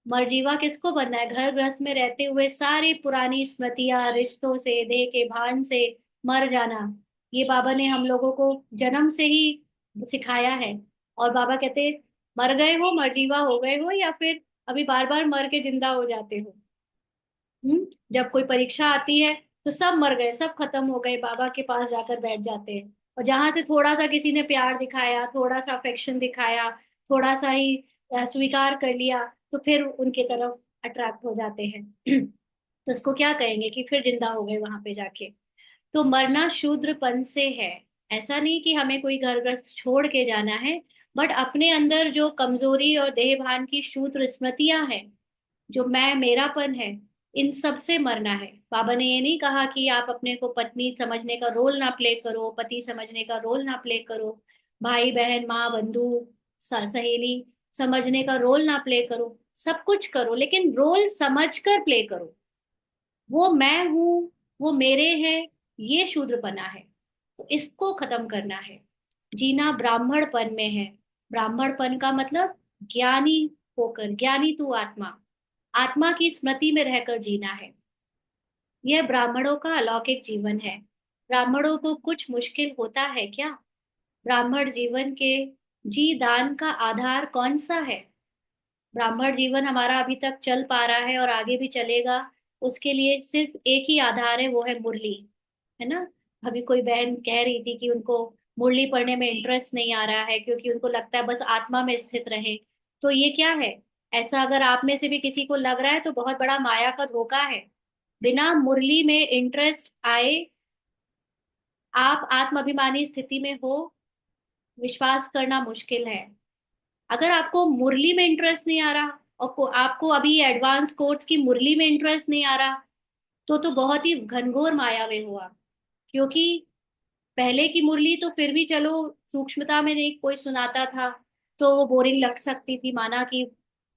मरजीवा किसको बनना है? घर गृहस्थ में रहते हुए सारी पुरानी स्मृतियां, रिश्तों से, देह के भान से मर जाना, ये बाबा ने हम लोगों को जन्म से ही सिखाया है। और बाबा कहते मर गए हो, मरजीवा हो गए हो, या फिर अभी बार बार मर के जिंदा हो जाते हो। जब कोई परीक्षा आती है तो सब मर गए, सब खत्म हो गए, बाबा के पास जाकर बैठ जाते हैं। और जहां से थोड़ा सा किसी ने प्यार दिखाया, थोड़ा सा अफेक्शन दिखाया, थोड़ा सा ही स्वीकार कर लिया, तो फिर उनके तरफ अट्रैक्ट हो जाते हैं। तो इसको क्या कहेंगे कि फिर जिंदा हो गए वहां पे जाके। तो मरना शूद्रपन से है। ऐसा नहीं कि हमें कोई घर गृहस्थ छोड़ के जाना है, बट अपने अंदर जो कमजोरी और देहभान की शूद्र स्मृतियां हैं, जो मैं मेरापन है, इन सब से मरना है। बाबा ने ये नहीं कहा कि आप अपने को पत्नी समझने का रोल ना प्ले करो, पति समझने का रोल ना प्ले करो, भाई बहन माँ बंधु सहेली समझने का रोल ना प्ले करो। सब कुछ करो लेकिन रोल समझकर प्ले करो। वो मैं हूँ, वो मेरे हैं, ये शूद्रपना है। तो इसको खत्म करना है। जीना ब्राह्मणपन में है। ब्राह्मणपन का मतलब ज्ञानी होकर, ज्ञानी तू आत्मा, आत्मा की स्मृति में रहकर जीना है। यह ब्राह्मणों का अलौकिक जीवन है। ब्राह्मणों को कुछ मुश्किल होता है क्या? ब्राह्मण जीवन के जी दान का आधार कौन सा है? ब्राह्मण जीवन हमारा अभी तक चल पा रहा है और आगे भी चलेगा, उसके लिए सिर्फ एक ही आधार है, वो है मुरली। है ना? अभी कोई बहन कह रही थी कि उनको मुरली पढ़ने में इंटरेस्ट नहीं आ रहा है, क्योंकि उनको लगता है बस आत्मा में स्थित रहे। तो ये क्या है? ऐसा अगर आप में से भी किसी को लग रहा है तो बहुत बड़ा माया का धोखा है। बिना मुरली में इंटरेस्ट आए आप आत्म अभिमानी स्थिति में हो, विश्वास करना मुश्किल है। अगर आपको मुरली में इंटरेस्ट नहीं आ रहा और आपको अभी एडवांस कोर्स की मुरली में इंटरेस्ट नहीं आ रहा, तो बहुत ही घनघोर माया में हुआ। क्योंकि पहले की मुरली तो फिर भी चलो सूक्ष्मता में नहीं कोई सुनाता था, तो वो बोरिंग लग सकती थी। माना कि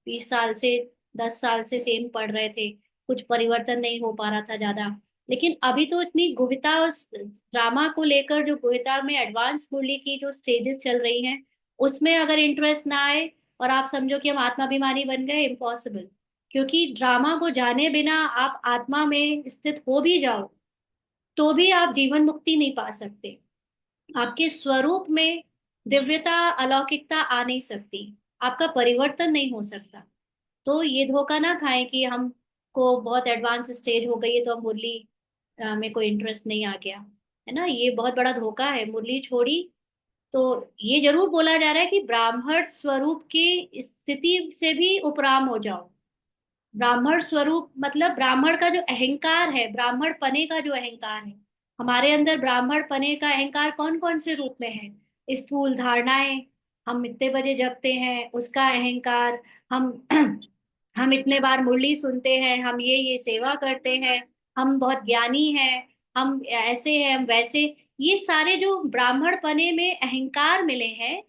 20 साल से 10 साल से सेम पढ़ रहे थे, कुछ परिवर्तन नहीं हो पा रहा था ज्यादा। लेकिन अभी तो इतनी गुहिता उस ड्रामा को लेकर, जो गुहिता में एडवांस मुरली की जो स्टेजेस चल रही हैं, उसमें अगर इंटरेस्ट ना आए और आप समझो कि हम आत्माभिमानी बन गए, इम्पॉसिबल। क्योंकि ड्रामा को जाने बिना आप आत्मा में स्थित हो भी जाओ तो भी आप जीवन मुक्ति नहीं पा सकते। आपके स्वरूप में दिव्यता, अलौकिकता आ नहीं सकती, आपका परिवर्तन नहीं हो सकता। तो ये धोखा ना खाएं कि हमको बहुत एडवांस स्टेज हो गई है तो अब मुरली में कोई इंटरेस्ट नहीं आ गया। है ना? ये बहुत बड़ा धोखा है। मुरली छोड़ी तो ये जरूर बोला जा रहा है कि ब्राह्मण स्वरूप की स्थिति से भी उपराम हो जाओ। ब्राह्मण स्वरूप मतलब ब्राह्मण का जो अहंकार है, ब्राह्मण पने का जो अहंकार है, हमारे अंदर ब्राह्मण पने का अहंकार कौन कौन से रूप में है? स्थूल धारणाएं, हम इतने बजे जगते हैं उसका अहंकार, हम हम इतने बार मुरली सुनते हैं, हम ये सेवा करते हैं, हम बहुत ज्ञानी हैं, हम ऐसे हैं, हम वैसे, ये सारे जो ब्राह्मण पने में अहंकार मिले हैं,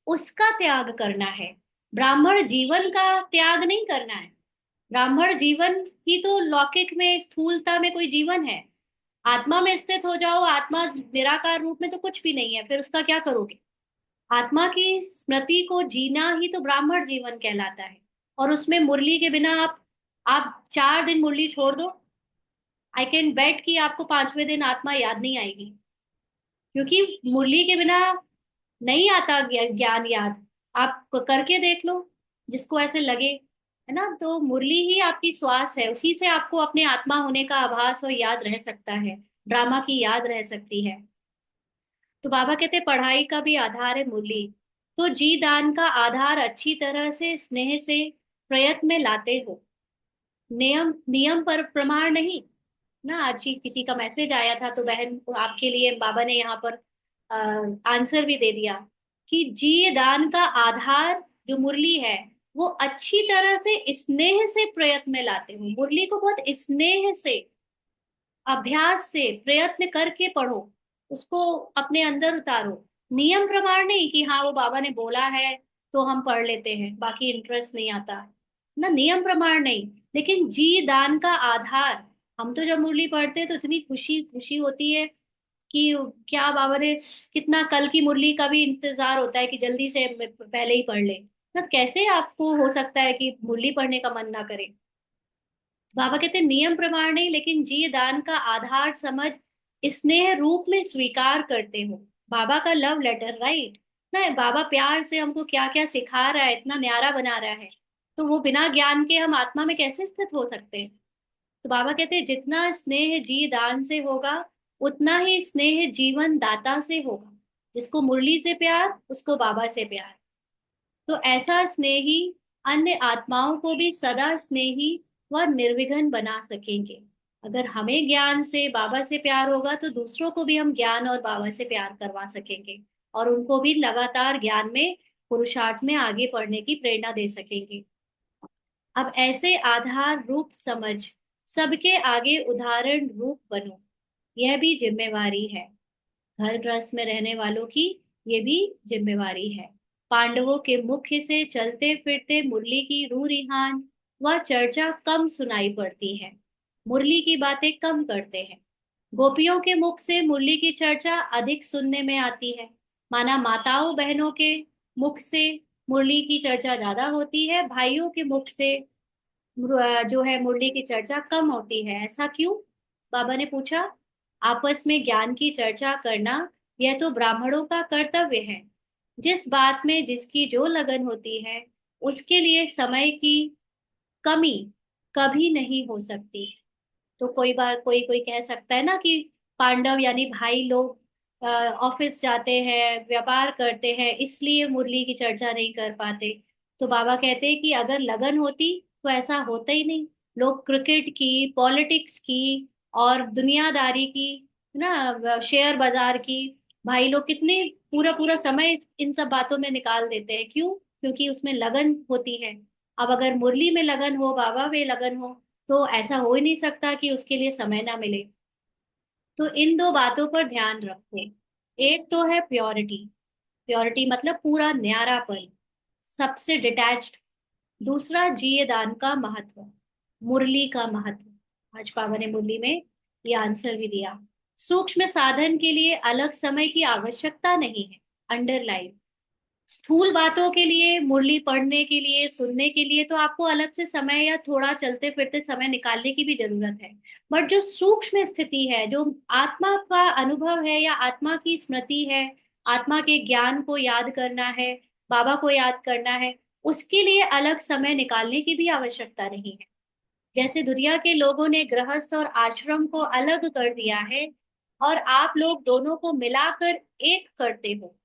उसका त्याग करना है। ब्राह्मण जीवन का त्याग नहीं करना है। ब्राह्मण जीवन ही तो लौकिक में, स्थूलता में कोई जीवन है। आत्मा में स्थित हो जाओ, आत्मा निराकार रूप में तो कुछ भी नहीं है, फिर उसका क्या करोगे? आत्मा की स्मृति को जीना ही तो ब्राह्मण जीवन कहलाता है। और उसमें मुरली के बिना आप 4 दिन मुरली छोड़ दो, आई कैन बेट कि आपको 5वें दिन आत्मा याद नहीं आएगी। क्योंकि मुरली के बिना नहीं आता ज्ञान याद। आप करके देख लो। जिसको ऐसे लगे, है ना, तो मुरली ही आपकी श्वास है, उसी से आपको अपने आत्मा होने का आभास और याद रह सकता है, ड्रामा की याद रह सकती है। तो बाबा कहते हैं पढ़ाई का भी आधार है मुरली। तो जी दान का आधार अच्छी तरह से स्नेह से प्रयत्न में लाते हो, नियम नियम पर प्रमाण नहीं। ना आज ही किसी का मैसेज आया था, तो बहन को आपके लिए बाबा ने यहाँ पर आंसर भी दे दिया कि जी दान का आधार जो मुरली है, वो अच्छी तरह से स्नेह से प्रयत्न में लाते हो। मुरली को बहुत स्नेह से, अभ्यास से, प्रयत्न करके पढ़ो, उसको अपने अंदर उतारो। नियम प्रमाण नहीं कि हाँ वो बाबा ने बोला है तो हम पढ़ लेते हैं, बाकी इंटरेस्ट नहीं आता ना, नियम प्रमाण नहीं। लेकिन जी दान का आधार, हम तो जब मुरली पढ़ते हैं तो इतनी खुशी खुशी होती है कि क्या बाबा ने, कितना कल की मुरली का भी इंतजार होता है कि जल्दी से पहले ही पढ़ ले ना। तो कैसे आपको हो सकता है कि मुरली पढ़ने का मन ना करे। बाबा कहते हैं नियम प्रमाण नहीं, लेकिन जी दान का आधार समझ स्नेह रूप में स्वीकार करते हो। बाबा का लव लेटर, राइट ना, बाबा प्यार से हमको क्या क्या सिखा रहा है, इतना न्यारा बना रहा है, तो वो बिना ज्ञान के हम आत्मा में कैसे स्थित हो सकते हैं। तो बाबा कहते हैं जितना स्नेह जी दान से होगा, उतना ही स्नेह जीवन दाता से होगा। जिसको मुरली से प्यार, उसको बाबा से प्यार। तो ऐसा स्नेही अन्य आत्माओं को भी सदा स्नेही व निर्विघ्न बना सकेंगे। अगर हमें ज्ञान से, बाबा से प्यार होगा, तो दूसरों को भी हम ज्ञान और बाबा से प्यार करवा सकेंगे, और उनको भी लगातार ज्ञान में, पुरुषार्थ में आगे बढ़ने की प्रेरणा दे सकेंगे। अब ऐसे आधार रूप समझ सबके आगे उदाहरण रूप बनो, यह भी जिम्मेवारी है। घर गृहस्थ में रहने वालों की ये भी जिम्मेवारी है। पांडवों के मुख्य से चलते फिरते मुरली की रू रिहान व चर्चा कम सुनाई पड़ती है, मुरली की बातें कम करते हैं। गोपियों के मुख से मुरली की चर्चा अधिक सुनने में आती है, माना माताओं बहनों के मुख से मुरली की चर्चा ज्यादा होती है, भाइयों के मुख से जो है मुरली की चर्चा कम होती है। ऐसा क्यों, बाबा ने पूछा। आपस में ज्ञान की चर्चा करना यह तो ब्राह्मणों का कर्तव्य है। जिस बात में जिसकी जो लगन होती है, उसके लिए समय की कमी कभी नहीं हो सकती। तो कोई बार कोई कोई कह सकता है ना कि पांडव यानी भाई लोग ऑफिस जाते हैं, व्यापार करते हैं, इसलिए मुरली की चर्चा नहीं कर पाते। तो बाबा कहते हैं कि अगर लगन होती तो ऐसा होता ही नहीं। लोग क्रिकेट की, पॉलिटिक्स की और दुनियादारी की, है ना, शेयर बाजार की, भाई लोग कितने पूरा पूरा समय इन सब बातों में निकाल देते हैं। क्यों? क्योंकि उसमें लगन होती है। अब अगर मुरली में लगन हो, बाबा में लगन हो, तो ऐसा हो ही नहीं सकता कि उसके लिए समय ना मिले। तो इन दो बातों पर ध्यान रखो। एक तो है प्योरिटी, प्योरिटी मतलब पूरा न्यारापन, सबसे डिटैच्ड। दूसरा जिये दान का महत्व, मुरली का महत्व। आज बाबा ने मुरली में ये आंसर भी दिया। सूक्ष्म साधन के लिए अलग समय की आवश्यकता नहीं है, अंडरलाइन। स्थूल बातों के लिए, मुरली पढ़ने के लिए, सुनने के लिए तो आपको अलग से समय या थोड़ा चलते फिरते समय निकालने की भी जरूरत है। बट जो सूक्ष्म स्थिति है, जो आत्मा का अनुभव है या आत्मा की स्मृति है, आत्मा के ज्ञान को याद करना है, बाबा को याद करना है, उसके लिए अलग समय निकालने की भी आवश्यकता नहीं है। जैसे दुनिया के लोगों ने गृहस्थ और आश्रम को अलग कर दिया है, और आप लोग दोनों को मिलाकर एक करते हो,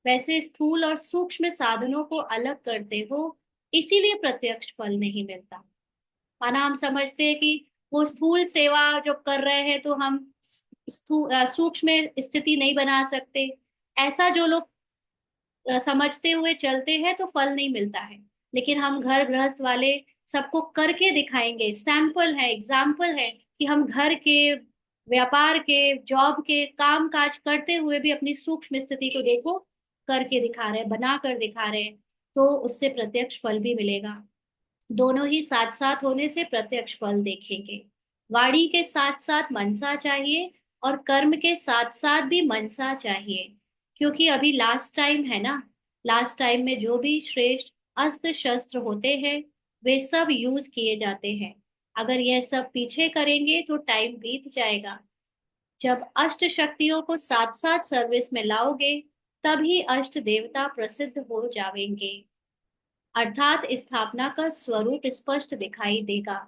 वैसे स्थूल और सूक्ष्म साधनों को अलग करते हो, इसीलिए प्रत्यक्ष फल नहीं मिलता। माना हम समझते हैं कि वो स्थूल सेवा जब कर रहे हैं तो हम सूक्ष्म स्थिति नहीं बना सकते। ऐसा जो लोग समझते हुए चलते हैं तो फल नहीं मिलता है। लेकिन हम घर गृहस्थ वाले सबको करके दिखाएंगे, सैंपल है, एग्जाम्पल है कि हम घर के, व्यापार के, जॉब के काम काज करते हुए भी अपनी सूक्ष्म स्थिति को देखो, करके दिखा रहे हैं, बना कर दिखा रहे हैं, तो उससे प्रत्यक्ष फल भी मिलेगा। दोनों ही साथ साथ होने से प्रत्यक्ष फल देखेंगे। वाणी के साथ साथ मनसा चाहिए, और कर्म के साथ साथ भी मनसा चाहिए। क्योंकि अभी लास्ट टाइम है ना, लास्ट टाइम में जो भी श्रेष्ठ अस्त्र शस्त्र होते हैं, वे सब यूज किए जाते हैं। अगर यह सब पीछे करेंगे तो टाइम बीत जाएगा। जब अष्ट शक्तियों को साथ साथ सर्विस में लाओगे, तभी अष्ट देवता प्रसिद्ध हो जाएंगे। अर्थात स्थापना का स्वरूप स्पष्ट दिखाई देगा।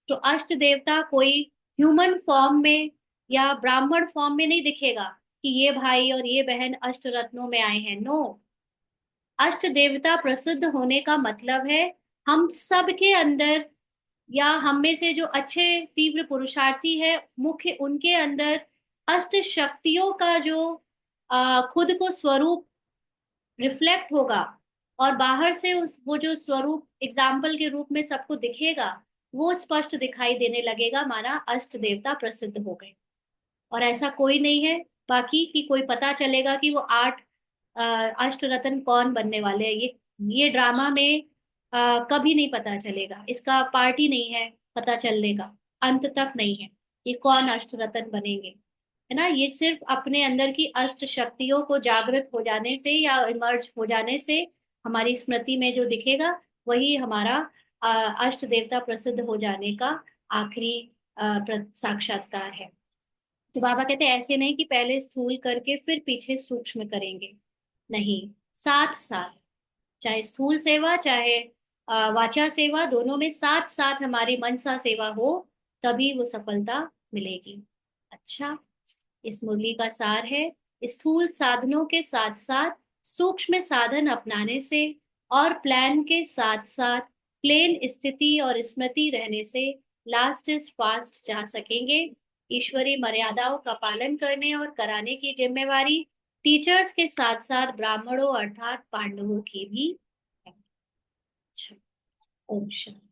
तो अष्ट देवता कोई ह्यूमन फॉर्म में या ब्राह्मण फॉर्म में नहीं दिखेगा कि ये भाई और ये बहन अष्ट रत्नों में आए हैं। नो, अष्ट देवता प्रसिद्ध होने का मतलब है हम सब के अंदर, या हम में से जो अच्छे तीव्र पुरुषार्थी है मुख्य, उनके अंदर अष्ट शक्तियों का जो खुद को स्वरूप रिफ्लेक्ट होगा, और बाहर से उस वो जो स्वरूप एग्जाम्पल के रूप में सबको दिखेगा, वो स्पष्ट दिखाई देने लगेगा, माना अष्ट देवता प्रसिद्ध हो गए। और ऐसा कोई नहीं है बाकी कि कोई पता चलेगा कि वो आठ अ, अष्ट रत्न कौन बनने वाले हैं। ये ड्रामा में कभी नहीं पता चलेगा, इसका पार्ट ही नहीं है पता चलने का, अंत तक नहीं है ये कौन अष्ट रत्न बनेंगे, है ना। ये सिर्फ अपने अंदर की अष्ट शक्तियों को जागृत हो जाने से या इमर्ज हो जाने से हमारी स्मृति में जो दिखेगा, वही हमारा अष्ट देवता प्रसिद्ध हो जाने का आखिरी साक्षात्कार है। तो बाबा कहते हैं ऐसे नहीं कि पहले स्थूल करके फिर पीछे सूक्ष्म करेंगे, नहीं, साथ साथ, चाहे स्थूल सेवा चाहे वाचा सेवा, दोनों में साथ साथ हमारी मनसा सेवा हो, तभी वो सफलता मिलेगी। अच्छा, इस मुरली का सार है, स्थूल साधनों के साथ साथ सूक्ष्म साधन अपनाने से और प्लान के साथ साथ प्लेन स्थिति और स्मृति रहने से लास्ट इज फास्ट जा सकेंगे। ईश्वरी मर्यादाओं का पालन करने और कराने की जिम्मेवारी टीचर्स के साथ साथ ब्राह्मणों अर्थात पांडवों की भी है। अच्छा, ओम शांति।